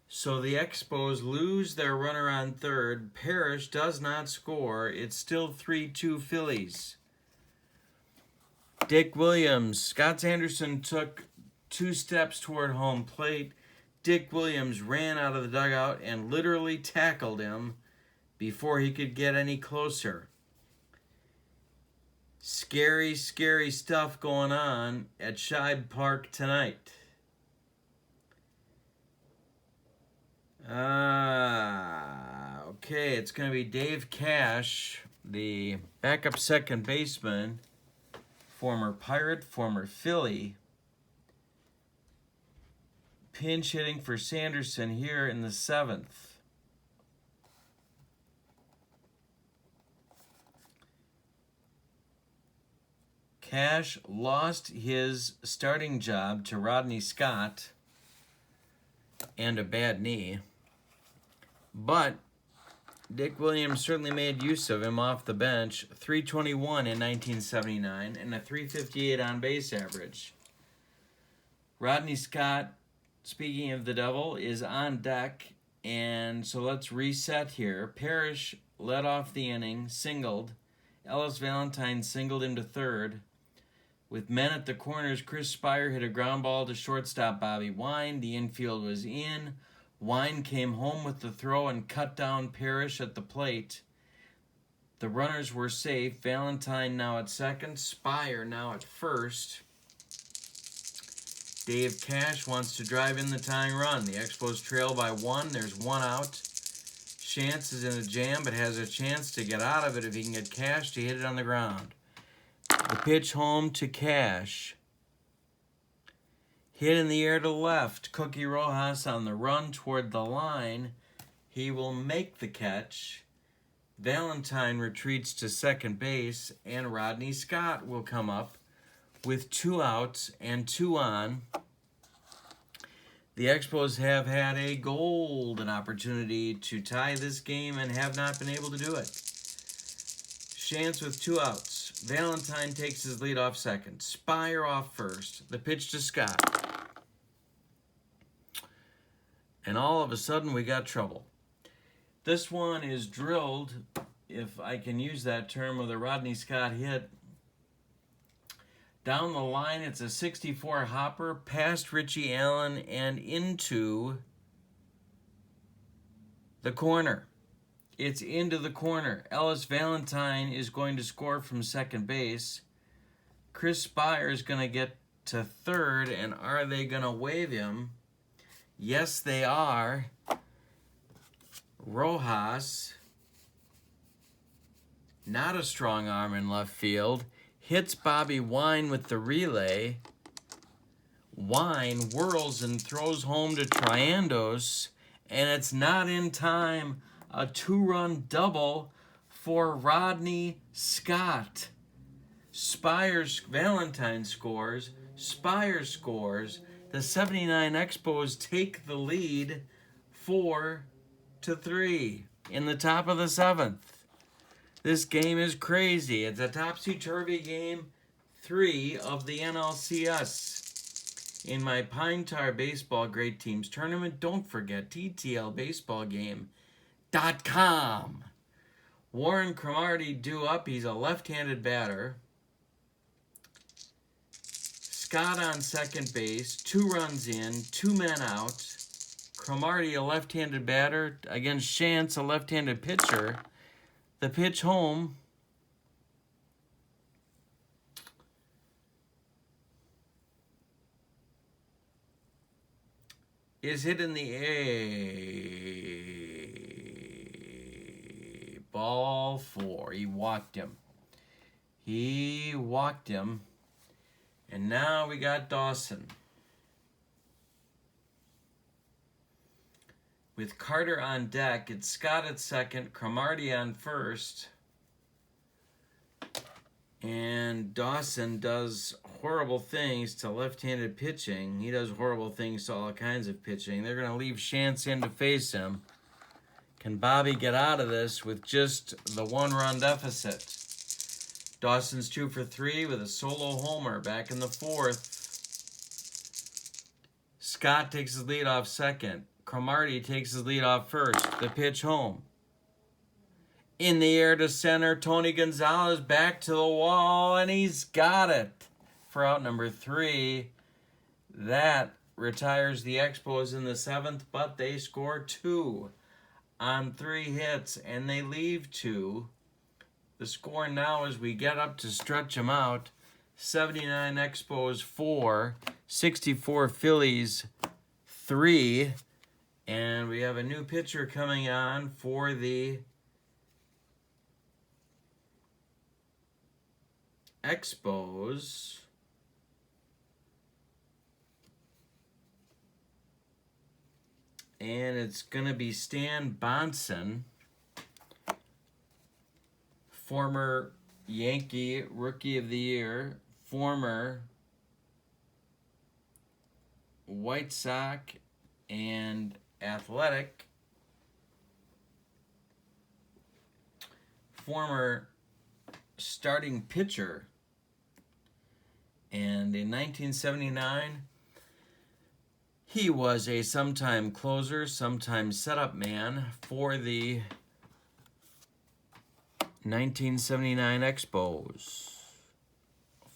So the Expos lose their runner on third. Parrish does not score. It's still 3-2 Phillies. Dick Williams. Scott Sanderson took 2 steps toward home plate. Dick Williams ran out of the dugout and literally tackled him before he could get any closer. Scary, scary stuff going on at Shibe Park tonight. Okay, it's going to be Dave Cash, the backup second baseman, former Pirate, former Philly, pinch hitting for Sanderson here in the 7th. Cash lost his starting job to Rodney Scott and a bad knee, but Dick Williams certainly made use of him off the bench. 321 in 1979 and a 358 on base average. Rodney Scott, speaking of the devil, is on deck, and so let's reset here. Parrish led off the inning, singled. Ellis Valentine singled into third. With men at the corners, Chris Spire hit a ground ball to shortstop Bobby Wine. The infield was in. Wine came home with the throw and cut down Parrish at the plate. The runners were safe. Valentine now at second. Spire now at first. Dave Cash wants to drive in the tying run. The Expos trail by 1. There's 1 out. Shantz is in a jam, but has a chance to get out of it if he can get Cash to hit it on the ground. The pitch home to Cash. Hit in the air to left. Cookie Rojas on the run toward the line. He will make the catch. Valentine retreats to second base, and Rodney Scott will come up with 2 outs and 2 on. The Expos have had a golden opportunity to tie this game and have not been able to do it. Shantz with 2 outs. Valentine takes his lead off second. Spire off first. The pitch to Scott. And all of a sudden we got trouble. This one is drilled, if I can use that term, with a Rodney Scott hit. Down the line, it's a 64 hopper past Richie Allen and into the corner. It's into the corner. Ellis Valentine is going to score from second base. Chris Spire is going to get to third, and are they going to wave him? Yes, they are. Rojas, not a strong arm in left field, hits Bobby Wine with the relay. Wine whirls and throws home to Triandos, and it's not in time. A 2-run double for Rodney Scott. Valentine scores. Spire scores. The 79 Expos take the lead 4-3 in the top of the 7th. This game is crazy. It's a topsy-turvy game 3 of the NLCS. In my Pine Tar Baseball Great Teams tournament, don't forget TTLBaseballGame.com. Warren Cromartie due up. He's a left-handed batter. Scott on second base. 2 runs in. 2 men out. Cromartie, a left-handed batter, against Shantz, a left-handed pitcher. The pitch home is hit in the A. Ball 4. He walked him. And now we got Dawson. With Carter on deck, it's Scott at second, Cromartie on first. And Dawson does horrible things to left-handed pitching. He does horrible things to all kinds of pitching. They're going to leave Shantz in to face him. Can Bobby get out of this with just the 1-run deficit? Dawson's 2 for 3 with a solo homer back in the 4th. Scott takes his lead off second. Cromartie takes his lead off first. The pitch home. In the air to center, Tony Gonzalez back to the wall, and he's got it for out number 3. That retires the Expos in the 7th, but they score 2 on 3 hits, and they leave 2. The score now, as we get up to stretch them out, 79 Expos 4, 64 Phillies 3, and we have a new pitcher coming on for the Expos. And it's going to be Stan Bonson, former Yankee Rookie of the Year, former White Sox and Athletic, former starting pitcher. And in 1979, he was a sometime closer, sometime setup man for the 1979 Expos.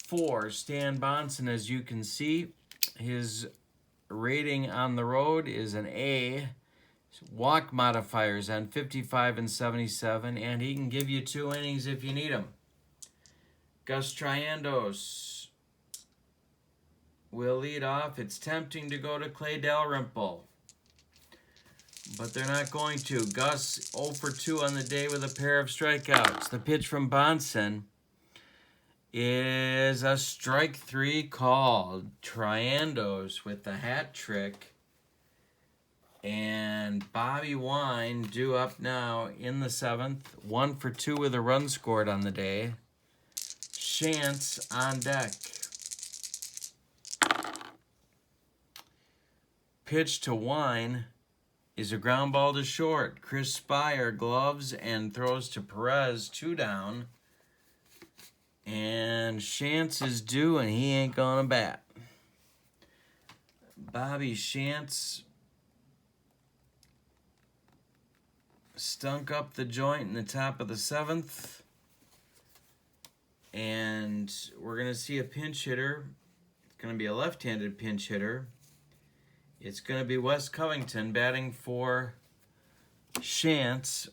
For Stan Bonson, as you can see, his rating on the road is an A. Walk modifiers on 55 and 77, and he can give you 2 innings if you need him. Gus Triandos will lead off. It's tempting to go to Clay Dalrymple, but they're not going to. Gus 0 for 2 on the day with a pair of strikeouts. The pitch from Bonson is a strike 3 called. Triandos with the hat trick. And Bobby Wine due up now in the 7th. 1 for 2 with a run scored on the day. Chance on deck. Pitch to Wine is a ground ball to short. Chris Spire gloves and throws to Perez, 2 down. And Shantz is due, and he ain't gonna bat. Bobby Shantz stunk up the joint in the top of the 7th. And we're going to see a pinch hitter. It's going to be a left-handed pinch hitter. It's going to be Wes Covington batting for Shantz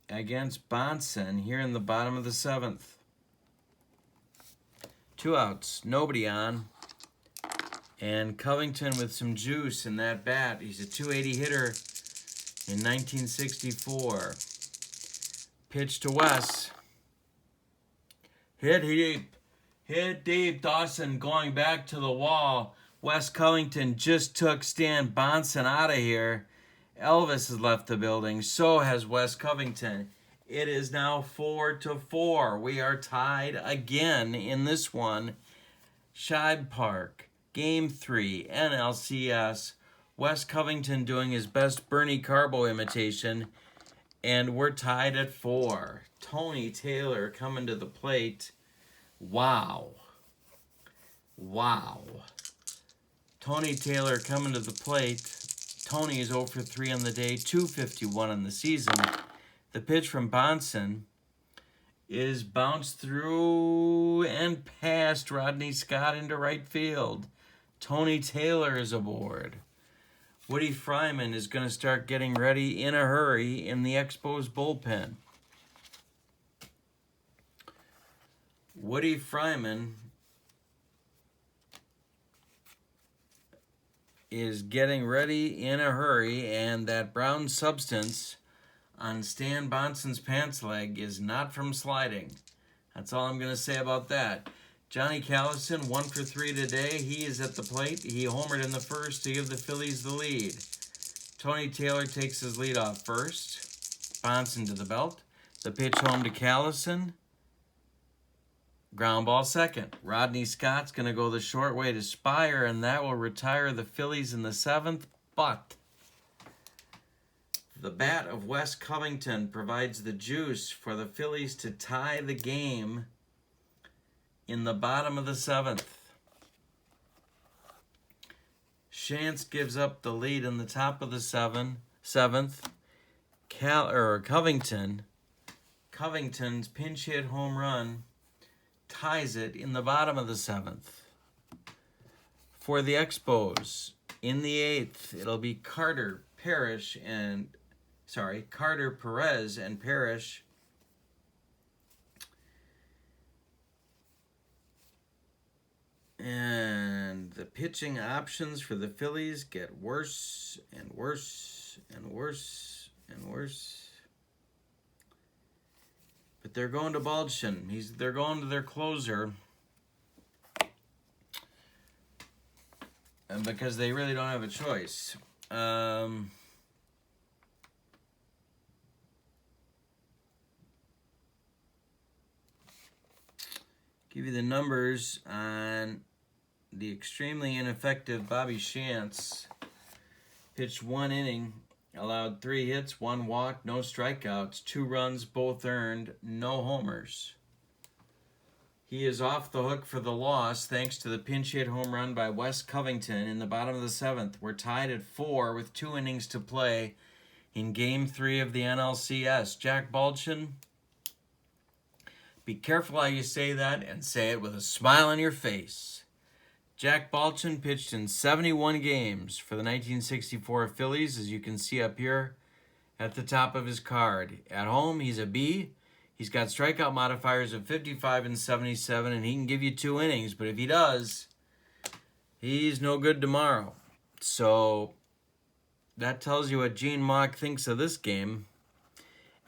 against Bonson here in the bottom of the 7th. 2 outs, nobody on. And Covington with some juice in that bat. He's a .280 hitter in 1964. Pitch to Wes. Hit deep. Hit deep. Dawson going back to the wall. Wes Covington just took Stan Bonson out of here. Elvis has left the building. So has Wes Covington. It is now 4-4. We are tied again in this one. Shibe Park, Game 3, NLCS. Wes Covington doing his best Bernie Carbo imitation. And we're tied at 4. Tony Taylor coming to the plate. Wow. Wow. Tony Taylor coming to the plate. Tony is 0 for 3 on the day, 251 on the season. The pitch from Bonson is bounced through and past Rodney Scott into right field. Tony Taylor is aboard. Woody Fryman is going to start getting ready in a hurry in the Expos bullpen. Woody Fryman is getting ready in a hurry, and that brown substance on Stan Bonson's pants leg is not from sliding. That's all I'm going to say about that. Johnny Callison, 1 for 3 today. He is at the plate. He homered in the first to give the Phillies the lead. Tony Taylor takes his lead off first. Bonson to the belt. The pitch home to Callison. Ground ball second. Rodney Scott's going to go the short way to Spire, and that will retire the Phillies in the 7th. But the bat of Wes Covington provides the juice for the Phillies to tie the game in the bottom of the 7th. Shantz gives up the lead in the top of the 7th. Covington's pinch hit home run ties it in the bottom of the 7th. For the Expos, in the 8th, it'll be Carter Perez and Parrish. And the pitching options for the Phillies get worse and worse and worse and worse. But they're going to Baldwin. They're going to their closer. And because they really don't have a choice. Give you the numbers on the extremely ineffective Bobby Shantz. Pitched 1 inning, allowed 3 hits, 1 walk, no strikeouts, 2 runs, both earned, no homers. He is off the hook for the loss thanks to the pinch hit home run by Wes Covington in the bottom of the 7th. We're tied at 4 with 2 innings to play in Game 3 of the NLCS. Jack Baldwin, be careful how you say that and say it with a smile on your face. Jack Baldwin pitched in 71 games for the 1964 Phillies, as you can see up here at the top of his card. At home, he's a B. He's got strikeout modifiers of 55 and 77, and he can give you 2 innings. But if he does, he's no good tomorrow. So that tells you what Gene Mauch thinks of this game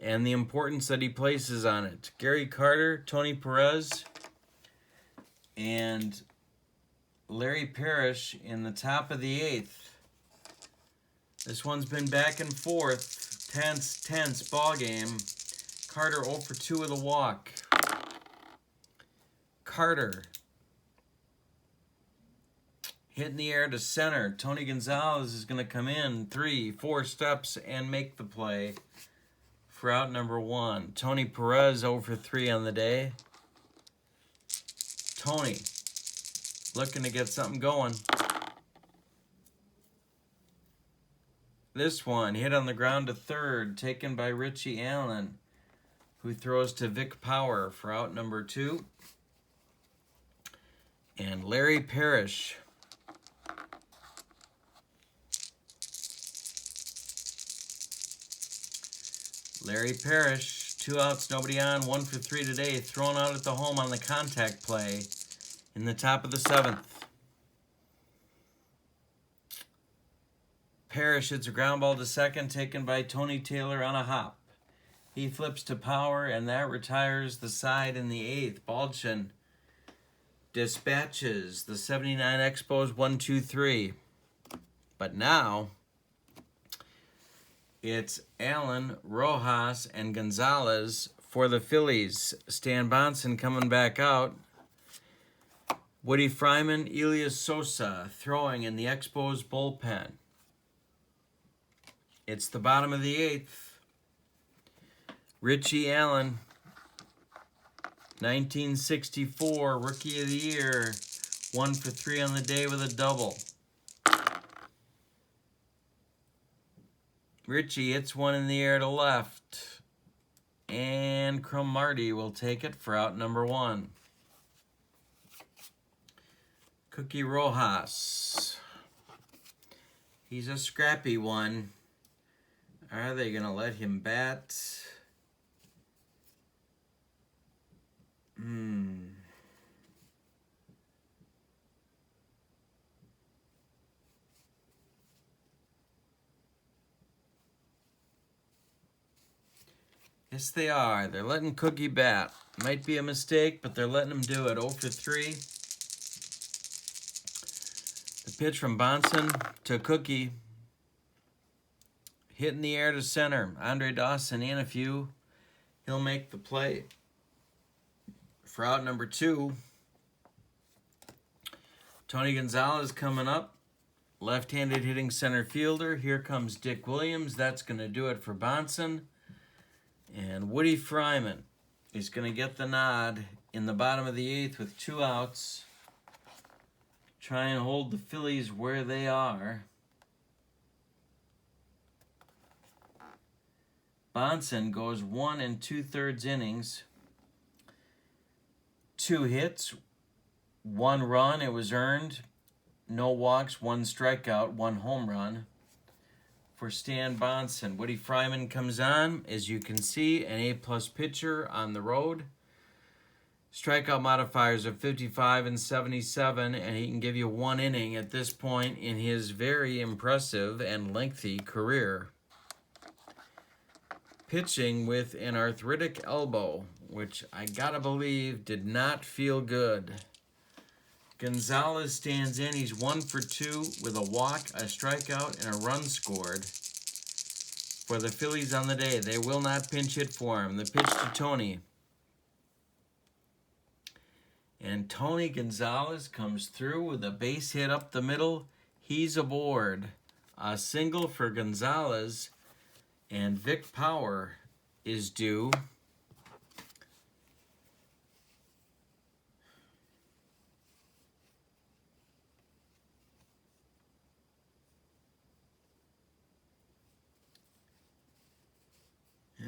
and the importance that he places on it. Gary Carter, Tony Perez, and Larry Parrish in the top of the 8th. This one's been back and forth. Tense ball game. Carter 0 for 2 with a walk. Carter hit in the air to center. Tony Gonzalez is going to come in 3-4 steps and make the play for out number 1. Tony Perez 0 for 3 on the day. Tony looking to get something going. This one hit on the ground to third, taken by Richie Allen, who throws to Vic Power for out number 2. And Larry Parrish Larry Parrish, 2 outs, nobody on, 1 for 3 today, thrown out at the home on the contact play in the top of the 7th. Parrish hits a ground ball to second, taken by Tony Taylor on a hop. He flips to Power, and that retires the side in the 8th. Baldwin dispatches the 79 Expos 1-2-3. But now it's Allen, Rojas, and Gonzalez for the Phillies. Stan Bonson coming back out. Woody Fryman, Elias Sosa throwing in the Expos bullpen. It's the bottom of the 8th. Richie Allen, 1964 Rookie of the Year, 1 for 3 on the day with a double. Richie hits one in the air to left, and Cromartie will take it for out number 1. Cookie Rojas, he's a scrappy one. Are they going to let him bat? Yes, they are. They're letting Cookie bat. Might be a mistake, but they're letting him do it. 0 for 3. The pitch from Bonson to Cookie. Hit in the air to center. Andre Dawson in a few. He'll make the play for out number 2. Tony Gonzalez coming up. Left-handed hitting center fielder. Here comes Dick Williams. That's going to do it for Bonson. And Woody Fryman is going to get the nod in the bottom of the 8th with 2 outs. Try and hold the Phillies where they are. Bonson goes 1 2/3 innings. 2 hits, 1 run. It was earned. no walks, 1 strikeout, 1 home run for Stan Bonson. Woody Fryman comes on, as you can see, an A-plus pitcher on the road. Strikeout modifiers of 55 and 77, and he can give you 1 inning at this point in his very impressive and lengthy career. Pitching with an arthritic elbow, which I gotta believe did not feel good. Gonzalez stands in. He's 1 for 2 with a walk, a strikeout, and a run scored for the Phillies on the day. They will not pinch hit for him. The pitch to Tony. And Tony Gonzalez comes through with a base hit up the middle. He's aboard. A single for Gonzalez, and Vic Power is due.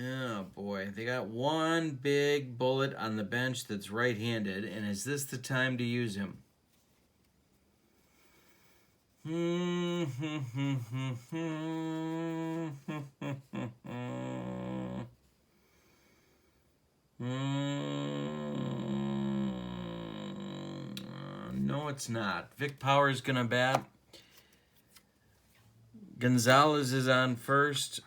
Oh boy, they got one big bullet on the bench that's right-handed, and is this the time to use him? No, it's not. Vic Power's gonna bat. Gonzalez is on first.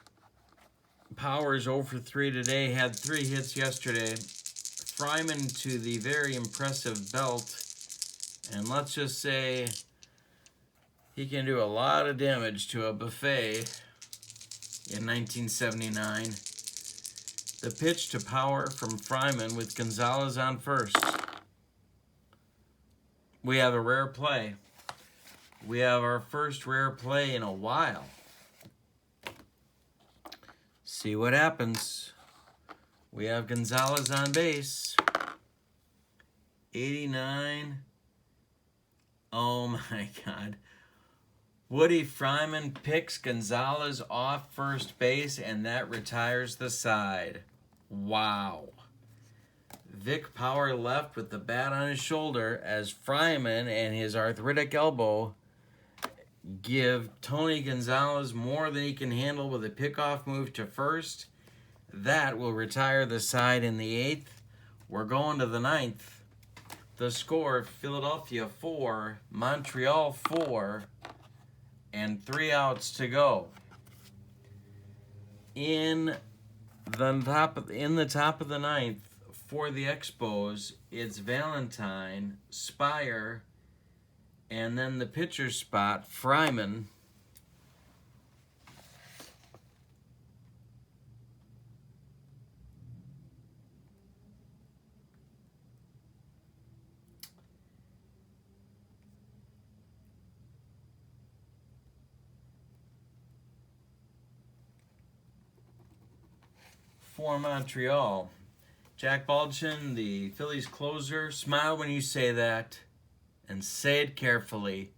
Powers 0 for 3 today, had 3 hits yesterday. Fryman to the very impressive belt. And let's just say he can do a lot of damage to a buffet in 1979. The pitch to Power from Fryman with Gonzalez on first. We have a rare play. We have our first rare play in a while. See what happens. We have Gonzalez on base. 89. Oh my God. Woody Fryman picks Gonzalez off first base, and that retires the side. Wow. Vic Power left with the bat on his shoulder as Fryman and his arthritic elbow give Tony Gonzalez more than he can handle with a pickoff move to first. That will retire the side in the 8th. We're going to the 9th. The score, Philadelphia 4, Montreal 4, and 3 outs to go. In the top of the 9th for the Expos, it's Valentine, Spire, and then the pitcher spot, Fryman. For Montreal, Jack Baldwin, the Phillies closer. Smile when you say that, and say it carefully.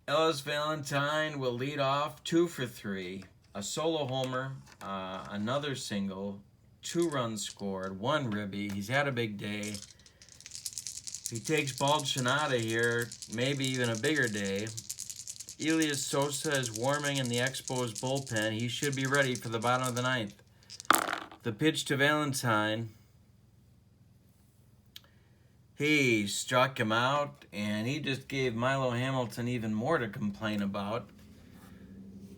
Ellis Valentine will lead off 2 for 3. A solo homer, another single, 2 runs scored, 1 ribby. He's had a big day. If he takes Baldwin out of here, maybe even a bigger day. Elias Sosa is warming in the Expos bullpen. He should be ready for the bottom of the 9th. The pitch to Valentine. He struck him out, and he just gave Milo Hamilton even more to complain about.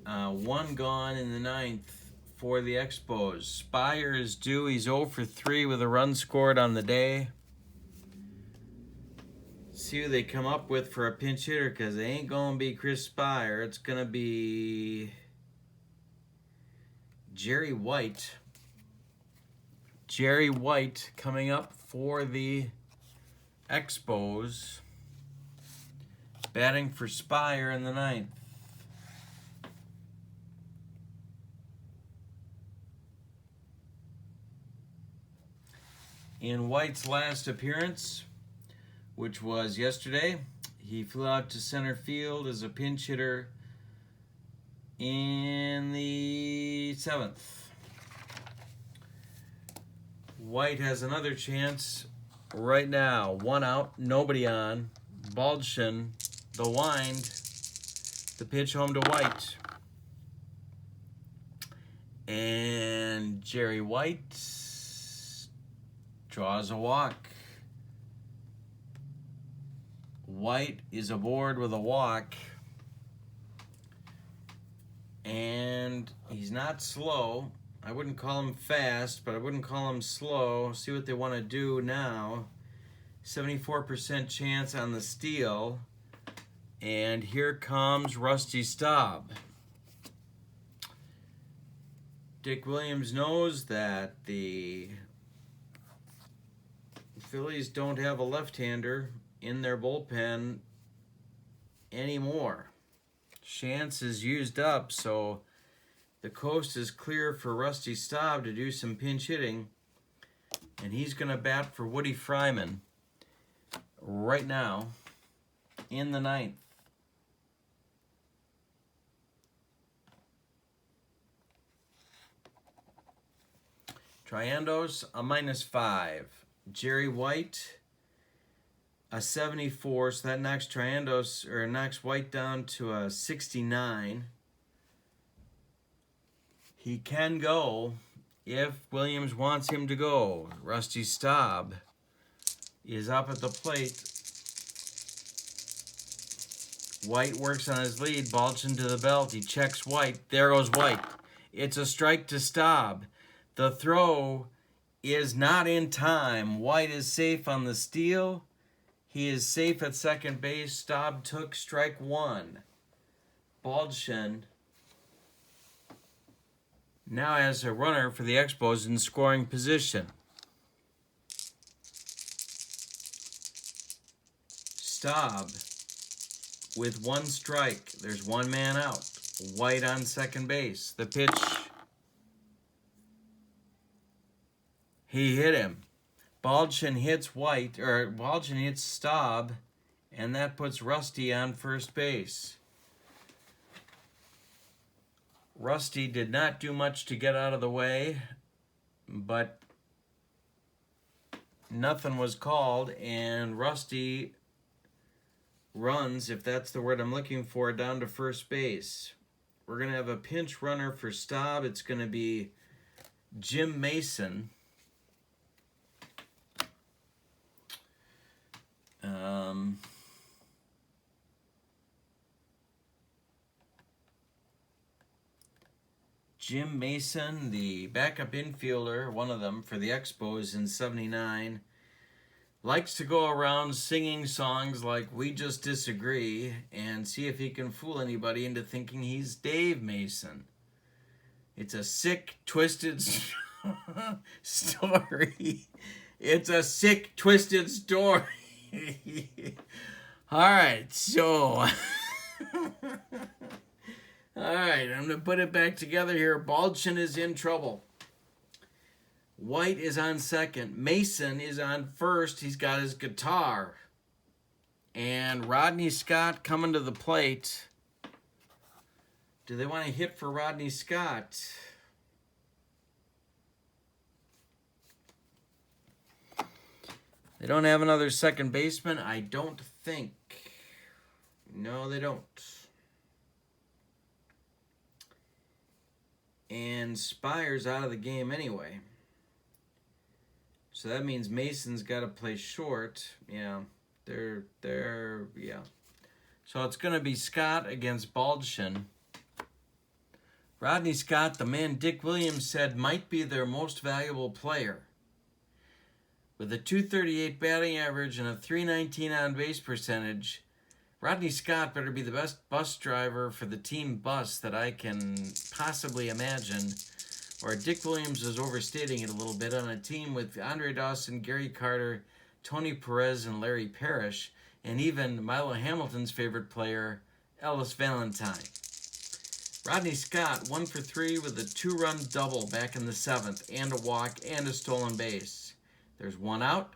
1 gone in the 9th for the Expos. Spire is due. He's 0 for 3 with a run scored on the day. See who they come up with for a pinch hitter, because they ain't going to be Chris Spire. It's going to be Jerry White. Jerry White coming up for the Expos, batting for Spire in the 9th. In White's last appearance, which was yesterday, he flew out to center field as a pinch hitter in the 7th. White has another chance right now. 1 out, nobody on. Baldwin the wind. The pitch home to White. And Jerry White draws a walk. White is aboard with a walk. And he's not slow. I wouldn't call him fast, but I wouldn't call him slow. See what they want to do now. 74% chance on the steal. And here comes Rusty Staub. Dick Williams knows that the Phillies don't have a left-hander in their bullpen anymore. Chance is used up, so the coast is clear for Rusty Staub to do some pinch hitting. And he's going to bat for Woody Fryman right now in the ninth. Triandos, a -5. Jerry White, a 74. So that knocks knocks White down to a 69. He can go if Williams wants him to go. Rusty Staub is up at the plate. White works on his lead. Balchin to the belt. He checks White. There goes White. It's a strike to Staub. The throw is not in time. White is safe on the steal. He is safe at second base. Staub took strike one. Balchin now has a runner for the Expos in scoring position. Staub with one strike. There's one man out. White on second base. The pitch. He hit him. Balchin hits Balchin hits Staub, and that puts Rusty on first base. Rusty did not do much to get out of the way, but nothing was called, and Rusty runs, if that's the word I'm looking for, down to first base. We're going to have a pinch runner for Staub. It's going to be Jim Mason. Jim Mason, the backup infielder, one of them for the Expos in 79, likes to go around singing songs like We Just Disagree and see if he can fool anybody into thinking he's Dave Mason. It's a sick, twisted story. It's a sick, twisted story. All right, so... All right, I'm going to put it back together here. Balchin is in trouble. White is on second. Mason is on first. He's got his guitar. And Rodney Scott coming to the plate. Do they want to hit for Rodney Scott? They don't have another second baseman, I don't think. No, they don't. And Spire's out of the game anyway. So that means Mason's got to play short. Yeah, yeah. So it's going to be Scott against Balchin. Rodney Scott, the man Dick Williams said might be their most valuable player. With a .238 batting average and a .319 on-base percentage, Rodney Scott better be the best bus driver for the team bus that I can possibly imagine. Or Dick Williams is overstating it a little bit on a team with Andre Dawson, Gary Carter, Tony Perez, and Larry Parrish, and even Milo Hamilton's favorite player, Ellis Valentine. Rodney Scott, 1 for 3 with a 2-run double back in the 7th, and a walk, and a stolen base. There's one out.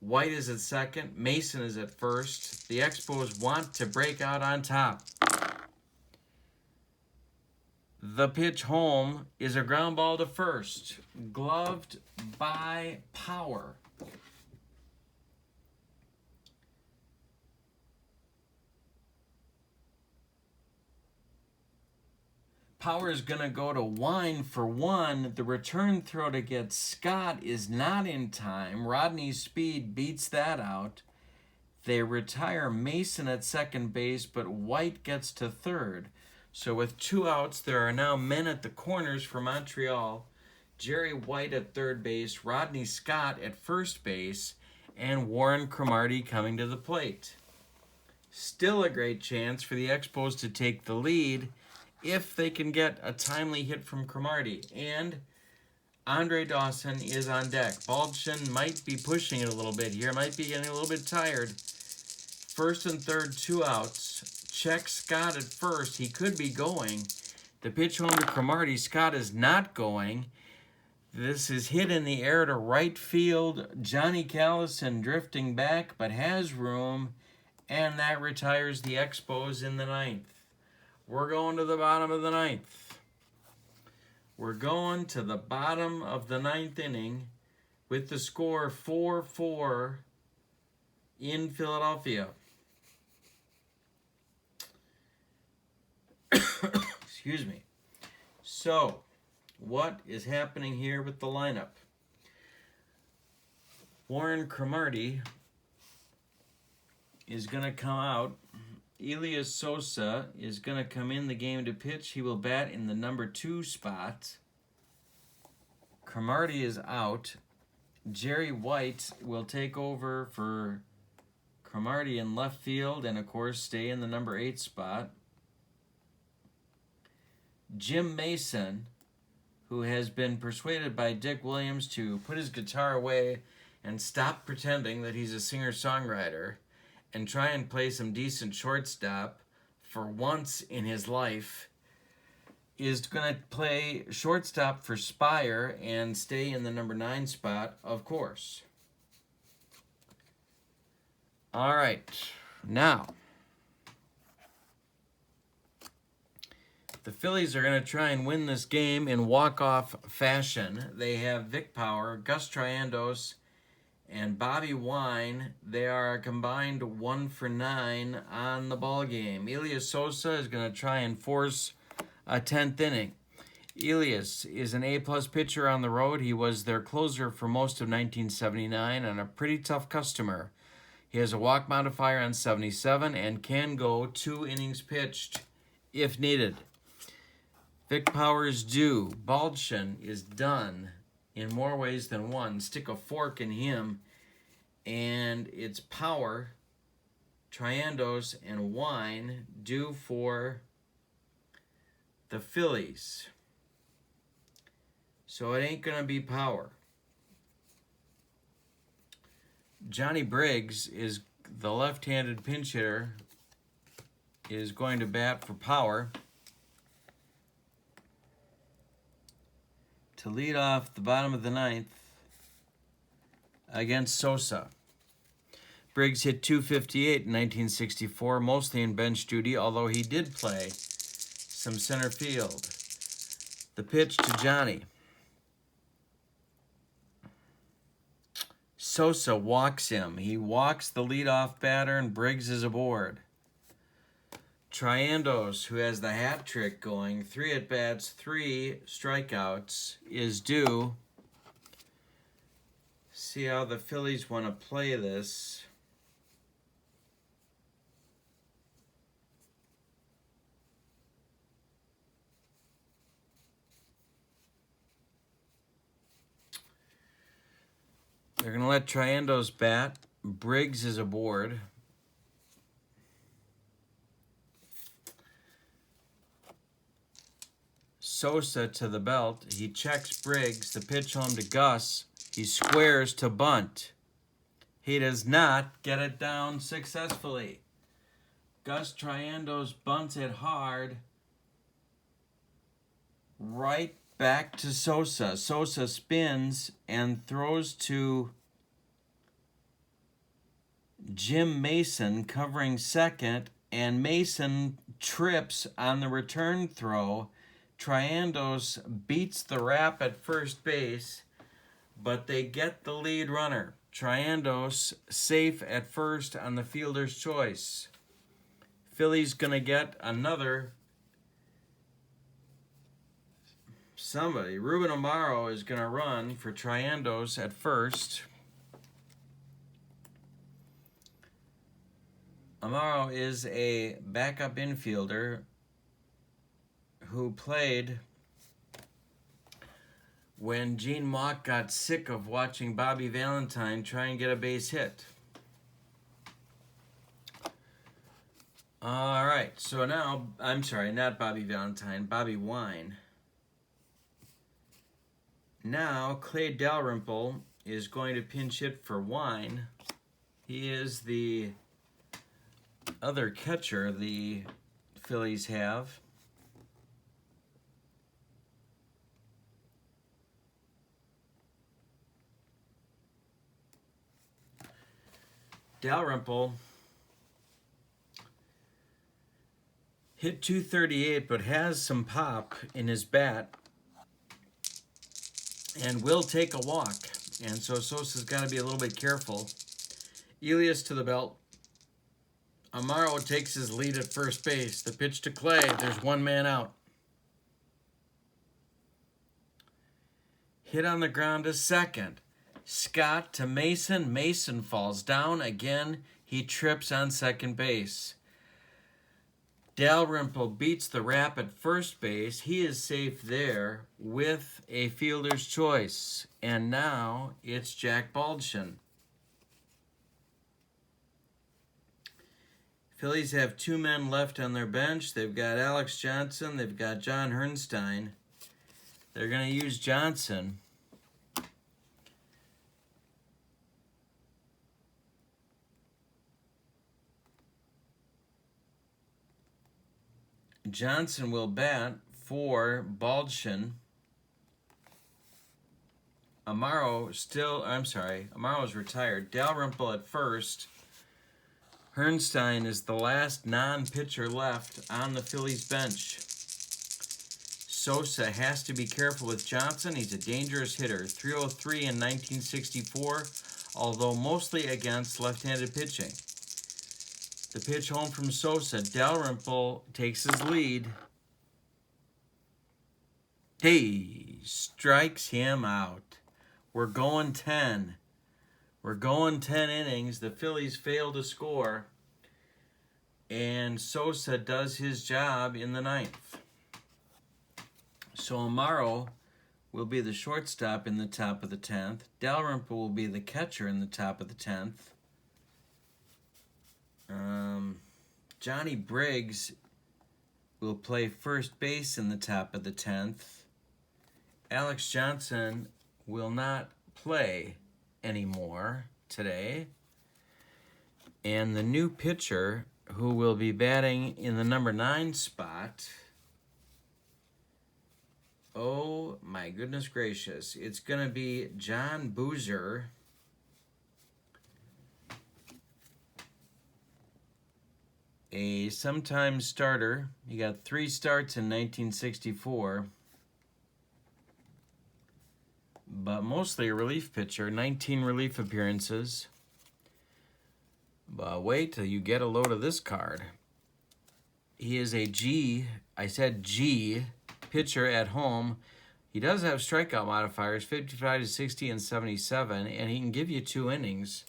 White is at second. Mason is at first. The Expos want to break out on top. The pitch home is a ground ball to first, gloved by Power. Power is going to go to Wine for one. The return throw to get Scott is not in time. Rodney's speed beats that out. They retire Mason at second base, but White gets to third. So with 2 outs, there are now men at the corners for Montreal. Jerry White at third base, Rodney Scott at first base, and Warren Cromartie coming to the plate. Still a great chance for the Expos to take the lead if they can get a timely hit from Cromartie. And Andre Dawson is on deck. Baldwin might be pushing it a little bit here, might be getting a little bit tired. First and third, 2 outs. Check Scott at first. He could be going. The pitch home to Cromartie. Scott is not going. This is hit in the air to right field. Johnny Callison drifting back, but has room, and that retires the Expos in the 9th. We're going to the bottom of the 9th. We're going to the bottom of the 9th inning with the score 4-4 in Philadelphia. Excuse me. So, what is happening here with the lineup? Warren Cromartie is going to come out. Elias Sosa is going to come in the game to pitch. He will bat in the number 2 spot. Cromartie is out. Jerry White will take over for Cromartie in left field and, of course, stay in the number 8 spot. Jim Mason, who has been persuaded by Dick Williams to put his guitar away and stop pretending that he's a singer-songwriter and try and play some decent shortstop for once in his life, is going to play shortstop for Spire and stay in the number 9 spot, of course. All right, now the Phillies are going to try and win this game in walk-off fashion. They have Vic Power, Gus Triandos, and Bobby Wine. They are a combined 1 for 9 on the ball game. Elias Sosa is going to try and force a 10th inning. Elias is an A-plus pitcher on the road. He was their closer for most of 1979 and a pretty tough customer. He has a walk modifier on 77 and can go 2 innings pitched if needed. Vic Power is due. Baldwin is done in more ways than one. Stick a fork in him. And it's Power, Triandos, and Wine due for the Phillies. So it ain't going to be Power. Johnny Briggs is the left-handed pinch hitter, is going to bat for Power to lead off the bottom of the 9th against Sosa. Briggs hit .258 in 1964, mostly in bench duty, although he did play some center field. The pitch to Johnny. Sosa walks him. He walks the leadoff batter, and Briggs is aboard. Triandos, who has the hat trick going, 3 at-bats, 3 strikeouts, is due. See how the Phillies want to play this. They're going to let Triandos bat. Briggs is aboard. Sosa to the belt. He checks Briggs. The pitch home to Gus. He squares to bunt. He does not get it down successfully. Gus Triandos bunts it hard. Right back to Sosa. Sosa spins and throws to Jim Mason covering second, and Mason trips on the return throw. Triandos beats the wrap at first base, but they get the lead runner. Triandos safe at first on the fielder's choice. Philly's going to get another Ruben Amaro is going to run for Triandos at first. Amaro is a backup infielder who played when Gene Mauch got sick of watching Bobby Valentine try and get a base hit. All right, so now, I'm sorry, not Bobby Valentine, Bobby Wine. Now, Clay Dalrymple is going to pinch hit for Wine. He is the other catcher the Phillies have. Dalrymple hit .238, but has some pop in his bat and will take a walk. And so Sosa's got to be a little bit careful. Elias to the belt. Amaro takes his lead at first base. The pitch to Clay. There's one man out. Hit on the ground to second. Scott to Mason. Mason falls down. Again, he trips on second base. Dalrymple beats the rap at first base. He is safe there with a fielder's choice. And now it's Jack Baldwin. Phillies have two men left on their bench. They've got Alex Johnson. They've got John Hernstein. They're going to use Johnson. Johnson will bat for Baldwin. Amaro's retired. Dalrymple at first. Hernstein is the last non-pitcher left on the Phillies bench. Sosa has to be careful with Johnson. He's a dangerous hitter. .303 in 1964, although mostly against left-handed pitching. The pitch home from Sosa. Dalrymple takes his lead. He strikes him out. We're going 10. We're going 10 innings. The Phillies fail to score. And Sosa does his job in the ninth. So Amaro will be the shortstop in the top of the 10th. Dalrymple will be the catcher in the top of the 10th. Johnny Briggs will play first base in the top of the 10th. Alex Johnson will not play anymore today. And the new pitcher who will be batting in the number 9 spot, oh my goodness gracious, it's going to be John Boozer. A sometime starter. He got 3 starts in 1964. But mostly a relief pitcher. 19 relief appearances. But wait till you get a load of this card. He is a G pitcher at home. He does have strikeout modifiers, 55 to 60 and 77, and he can give you 2 innings.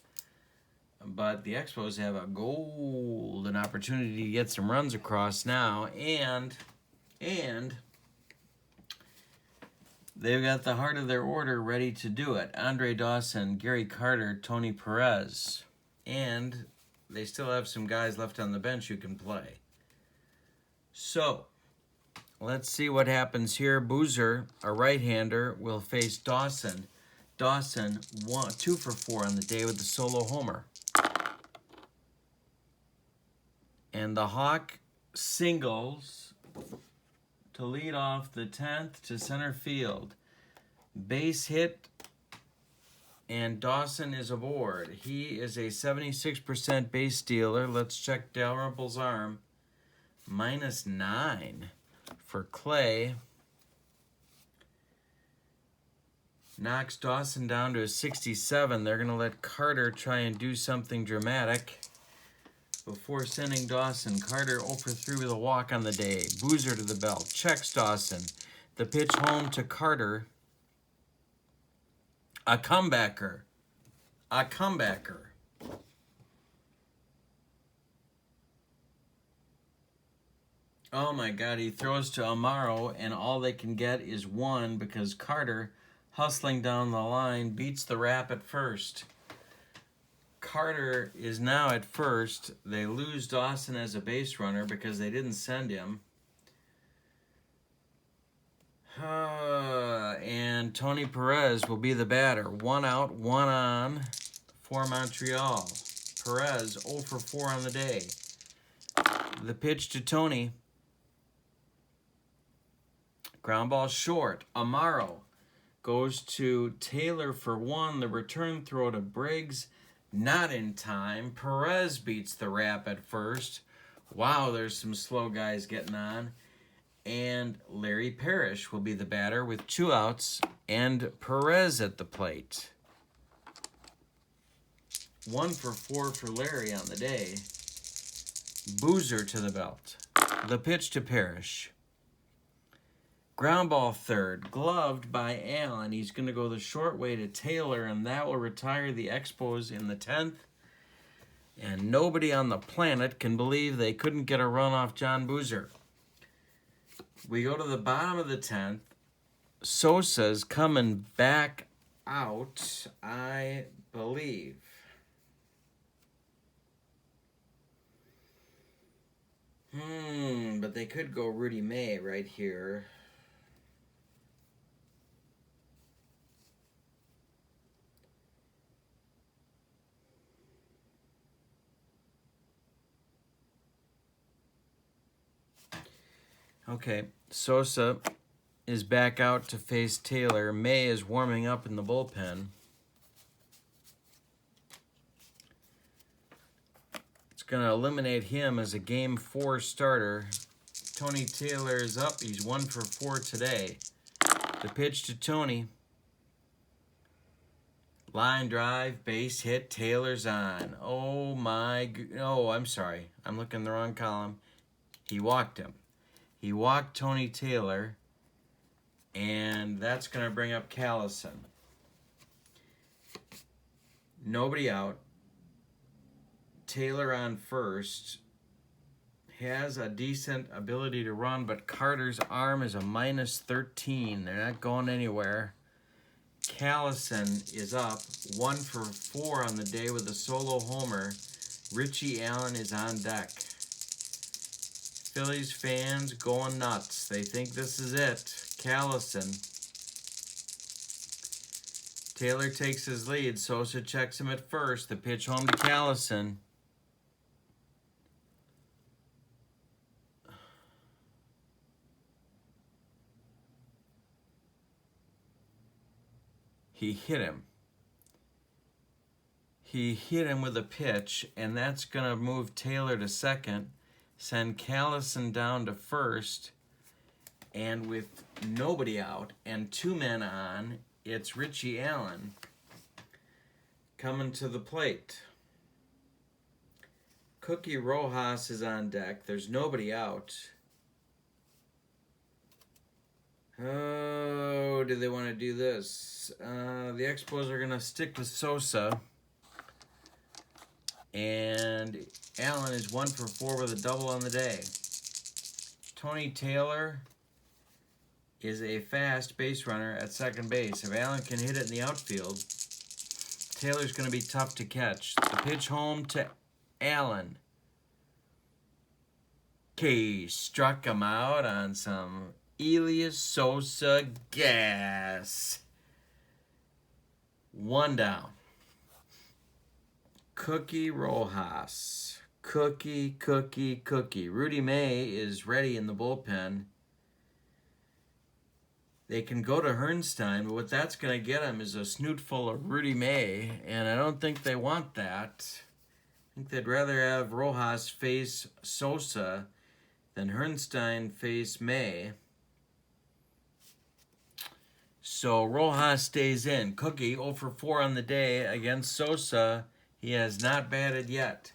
But the Expos have a golden opportunity to get some runs across now, and they've got the heart of their order ready to do it. Andre Dawson, Gary Carter, Tony Perez, and they still have some guys left on the bench who can play. So, let's see what happens here. Boozer, a right-hander, will face Dawson. Dawson, 2 for 4 on the day with the solo homer. And the Hawk singles to lead off the 10th to center field. Base hit, and Dawson is aboard. He is a 76% base stealer. Let's check Dalrymple's arm. -9 for Clay. Knocks Dawson down to a 67. They're going to let Carter try and do something dramatic before sending Dawson. Carter 0 for 3 with a walk on the day. Boozer to the belt. Checks Dawson. The pitch home to Carter. A comebacker. A comebacker. Oh my God, he throws to Amaro, and all they can get is one because Carter, hustling down the line, beats the Rap at first. Carter is now at first. They lose Dawson as a base runner because they didn't send him. And Tony Perez will be the batter. 1 out, 1 on for Montreal. Perez 0 for 4 on the day. The pitch to Tony. Ground ball short. Amaro goes to Taylor for 1. The return throw to Briggs. Not in time. Perez beats the Rap at first. Wow, there's some slow guys getting on. And Larry Parrish will be the batter with 2 outs and Perez at the plate. 1 for 4 for Larry on the day. Boozer to the belt. The pitch to Parrish. Ground ball third, gloved by Allen. He's going to go the short way to Taylor, and that will retire the Expos in the 10th. And nobody on the planet can believe they couldn't get a run off John Boozer. We go to the bottom of the 10th. Sosa's coming back out, I believe. But they could go Rudy May right here. Okay, Sosa is back out to face Taylor. May is warming up in the bullpen. It's going to eliminate him as a Game 4 starter. Tony Taylor is up. He's 1 for 4 today. The pitch to Tony. Line drive, base hit, Taylor's on. Oh my, I'm sorry. I'm looking in the wrong column. He walked him. He walked Tony Taylor, and that's going to bring up Callison. Nobody out. Taylor on first. Has a decent ability to run, but Carter's arm is a -13. They're not going anywhere. Callison is up 1 for 4 on the day with a solo homer. Richie Allen is on deck. Phillies fans going nuts. They think this is it. Callison. Taylor takes his lead. Sosa checks him at first. The pitch home to Callison. He hit him. He hit him with a pitch, and that's going to move Taylor to second. Send Callison down to first, and with nobody out and 2 men on, it's Richie Allen coming to the plate. Cookie Rojas is on deck. There's nobody out. Oh, do they want to do this? The Expos are going to stick with Sosa. And Allen is 1 for 4 with a double on the day. Tony Taylor is a fast base runner at second base. If Allen can hit it in the outfield, Taylor's going to be tough to catch. The pitch home to Allen. He struck him out on some Elias Sosa gas. 1 down. Cookie Rojas. Cookie. Rudy May is ready in the bullpen. They can go to Hernstein, but what that's going to get them is a snootful of Rudy May, and I don't think they want that. I think they'd rather have Rojas face Sosa than Hernstein face May. So Rojas stays in. Cookie 0 for 4 on the day against Sosa. He has not batted yet.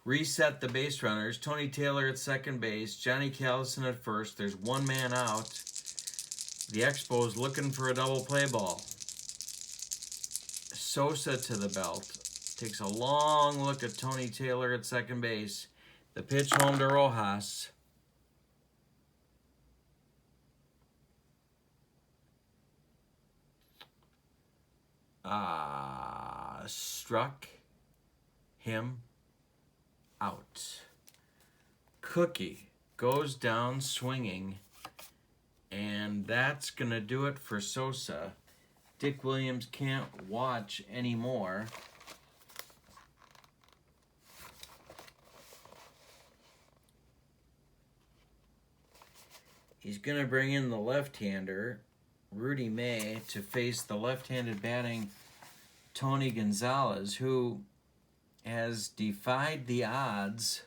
Reset the base runners. Tony Taylor at second base. Johnny Callison at first. There's 1 man out. The Expos looking for a double play ball. Sosa to the belt. Takes a long look at Tony Taylor at second base. The pitch home to Rojas. Struck him out. Cookie goes down swinging, and that's going to do it for Sosa. Dick Williams can't watch anymore. He's going to bring in the left-hander, Rudy May, to face the left-handed batting Tony Gonzalez, who has defied the odds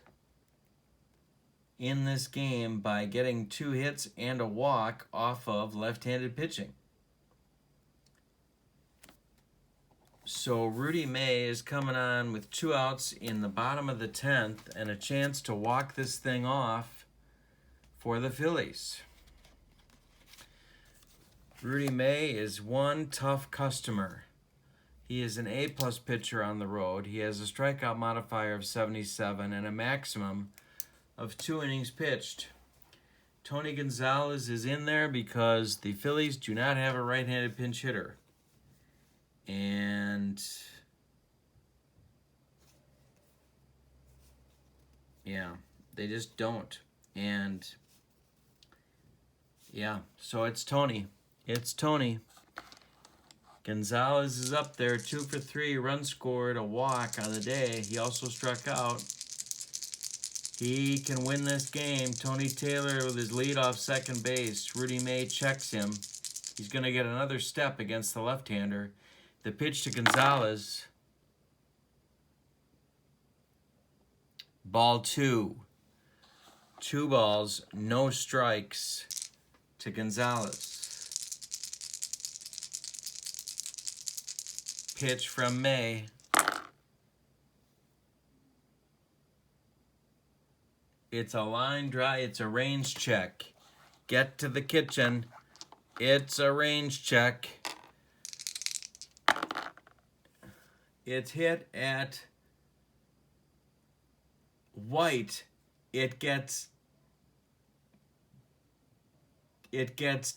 in this game by getting 2 hits and a walk off of left-handed pitching. So Rudy May is coming on with 2 outs in the bottom of the 10th and a chance to walk this thing off for the Phillies. Rudy May is one tough customer. He is an A-plus pitcher on the road. He has a strikeout modifier of 77 and a maximum of 2 innings pitched. Tony Gonzalez is in there because the Phillies do not have a right-handed pinch hitter. And yeah, they just don't. And yeah, so it's Tony. It's Tony. Gonzalez is up there, 2 for 3, run scored, a walk on the day. He also struck out. He can win this game. Tony Taylor with his lead off second base. Rudy May checks him. He's going to get another step against the left-hander. The pitch to Gonzalez. Ball 2. 2 balls, no strikes to Gonzalez. Pitch from May. It's a line drive. It's a range check. Get to the kitchen. It's a range check. It's hit at White. It gets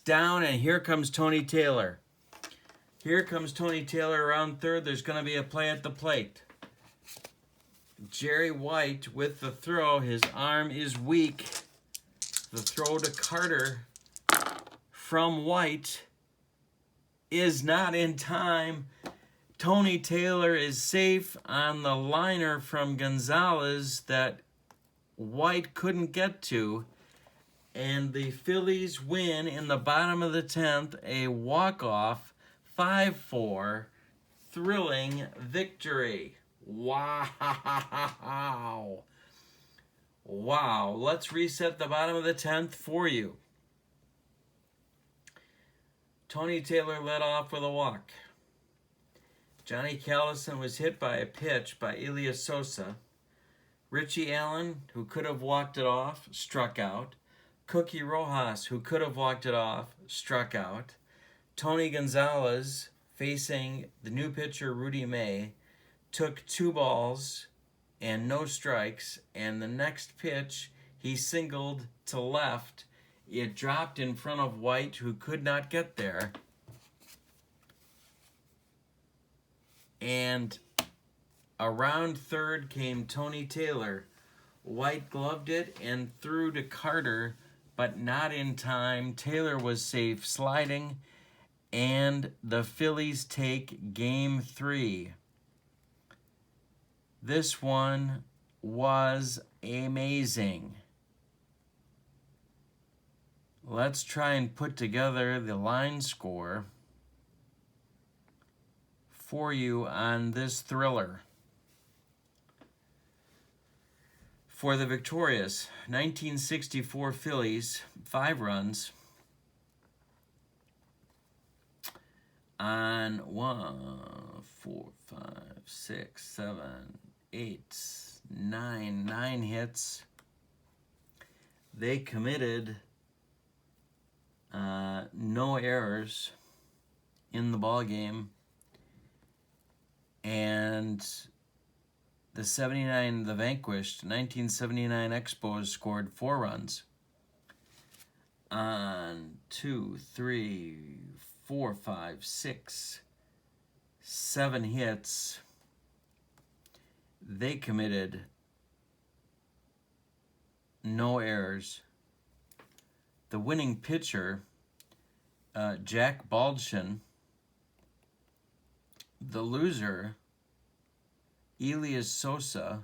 down, and here comes Tony Taylor. Here comes Tony Taylor around third. There's going to be a play at the plate. Jerry White with the throw. His arm is weak. The throw to Carter from White is not in time. Tony Taylor is safe on the liner from Gonzalez that White couldn't get to. And the Phillies win in the bottom of the 10th, a walk-off 5-4 thrilling victory. Wow. Wow. Let's reset the bottom of the 10th for you. Tony Taylor led off with a walk. Johnny Callison was hit by a pitch by Elias Sosa. Richie Allen, who could have walked it off, struck out. Cookie Rojas, who could have walked it off, struck out. Tony Gonzalez, facing the new pitcher Rudy May, took 2 balls and no strikes, and the next pitch he singled to left. It dropped in front of White, who could not get there. And around third came Tony Taylor. White gloved it and threw to Carter, but not in time. Taylor was safe sliding, and the Phillies take Game 3. This one was amazing. Let's try and put together the line score for you on this thriller. For the victorious 1964 Phillies, 5 runs on 9 hits. They committed No errors in the ball game, and the vanquished 1979 Expos scored 4 runs on 2, 3, 4, 5, 6, 7 hits. They committed no errors. The winning pitcher, Jack Baldwin. The loser, Elias Sosa.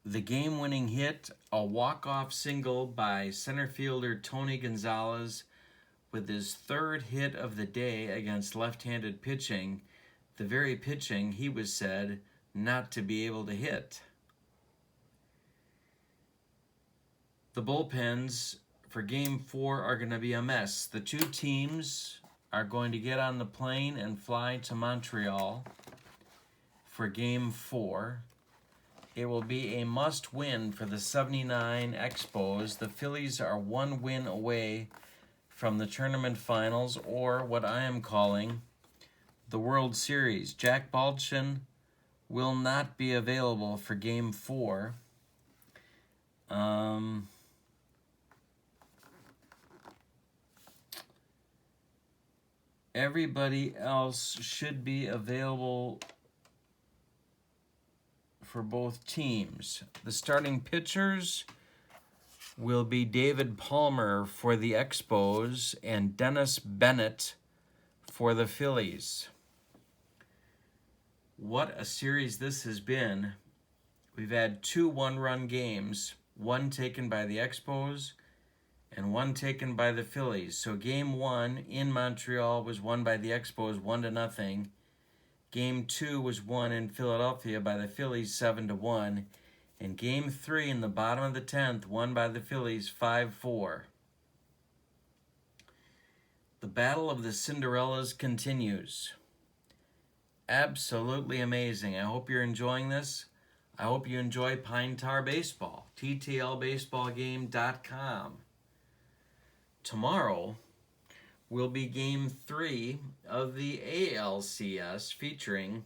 The game-winning hit, a walk-off single by center fielder Tony Gonzalez with his 3rd hit of the day against left-handed pitching, the very pitching he was said not to be able to hit. The bullpens for Game 4 are going to be a mess. The 2 teams are going to get on the plane and fly to Montreal for Game 4. It will be a must-win for the 79 Expos. The Phillies are 1 win away from the tournament finals, or what I am calling the World Series. Jack Baldwin will not be available for Game 4. Everybody else should be available for both teams. The starting pitchers will be David Palmer for the Expos and Dennis Bennett for the Phillies. What a series this has been. We've had 2 one-run games, one taken by the Expos and one taken by the Phillies. So Game 1 in Montreal was won by the Expos 1-0. Game 2 was won in Philadelphia by the Phillies 7-1. And Game 3 in the bottom of the 10th won by the Phillies 5-4. The Battle of the Cinderellas continues. Absolutely amazing. I hope you're enjoying this. I hope you enjoy Pine Tar Baseball, ttlbaseballgame.com. Tomorrow will be Game 3 of the ALCS, featuring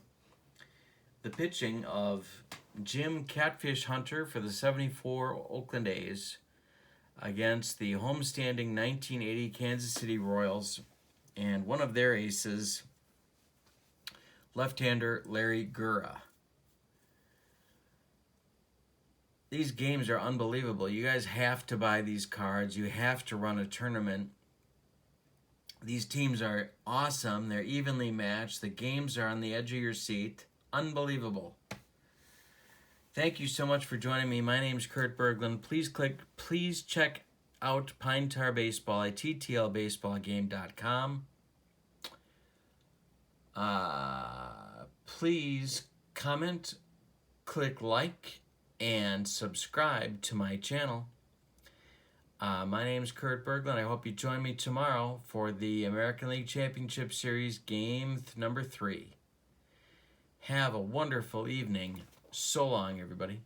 the pitching of Jim Catfish Hunter for the 74 Oakland A's against the homestanding 1980 Kansas City Royals and one of their aces, left-hander Larry Gura. These games are unbelievable. You guys have to buy these cards. You have to run a tournament. These teams are awesome. They're evenly matched. The games are on the edge of your seat. Unbelievable. Thank you so much for joining me. My name's Kurt Berglund. Please check out Pine Tar Baseball at ttlbaseballgame.com. Please comment, click like, and subscribe to my channel. My name's Kurt Berglund. I hope you join me tomorrow for the American League Championship Series Game number 3. Have a wonderful evening. So long, everybody.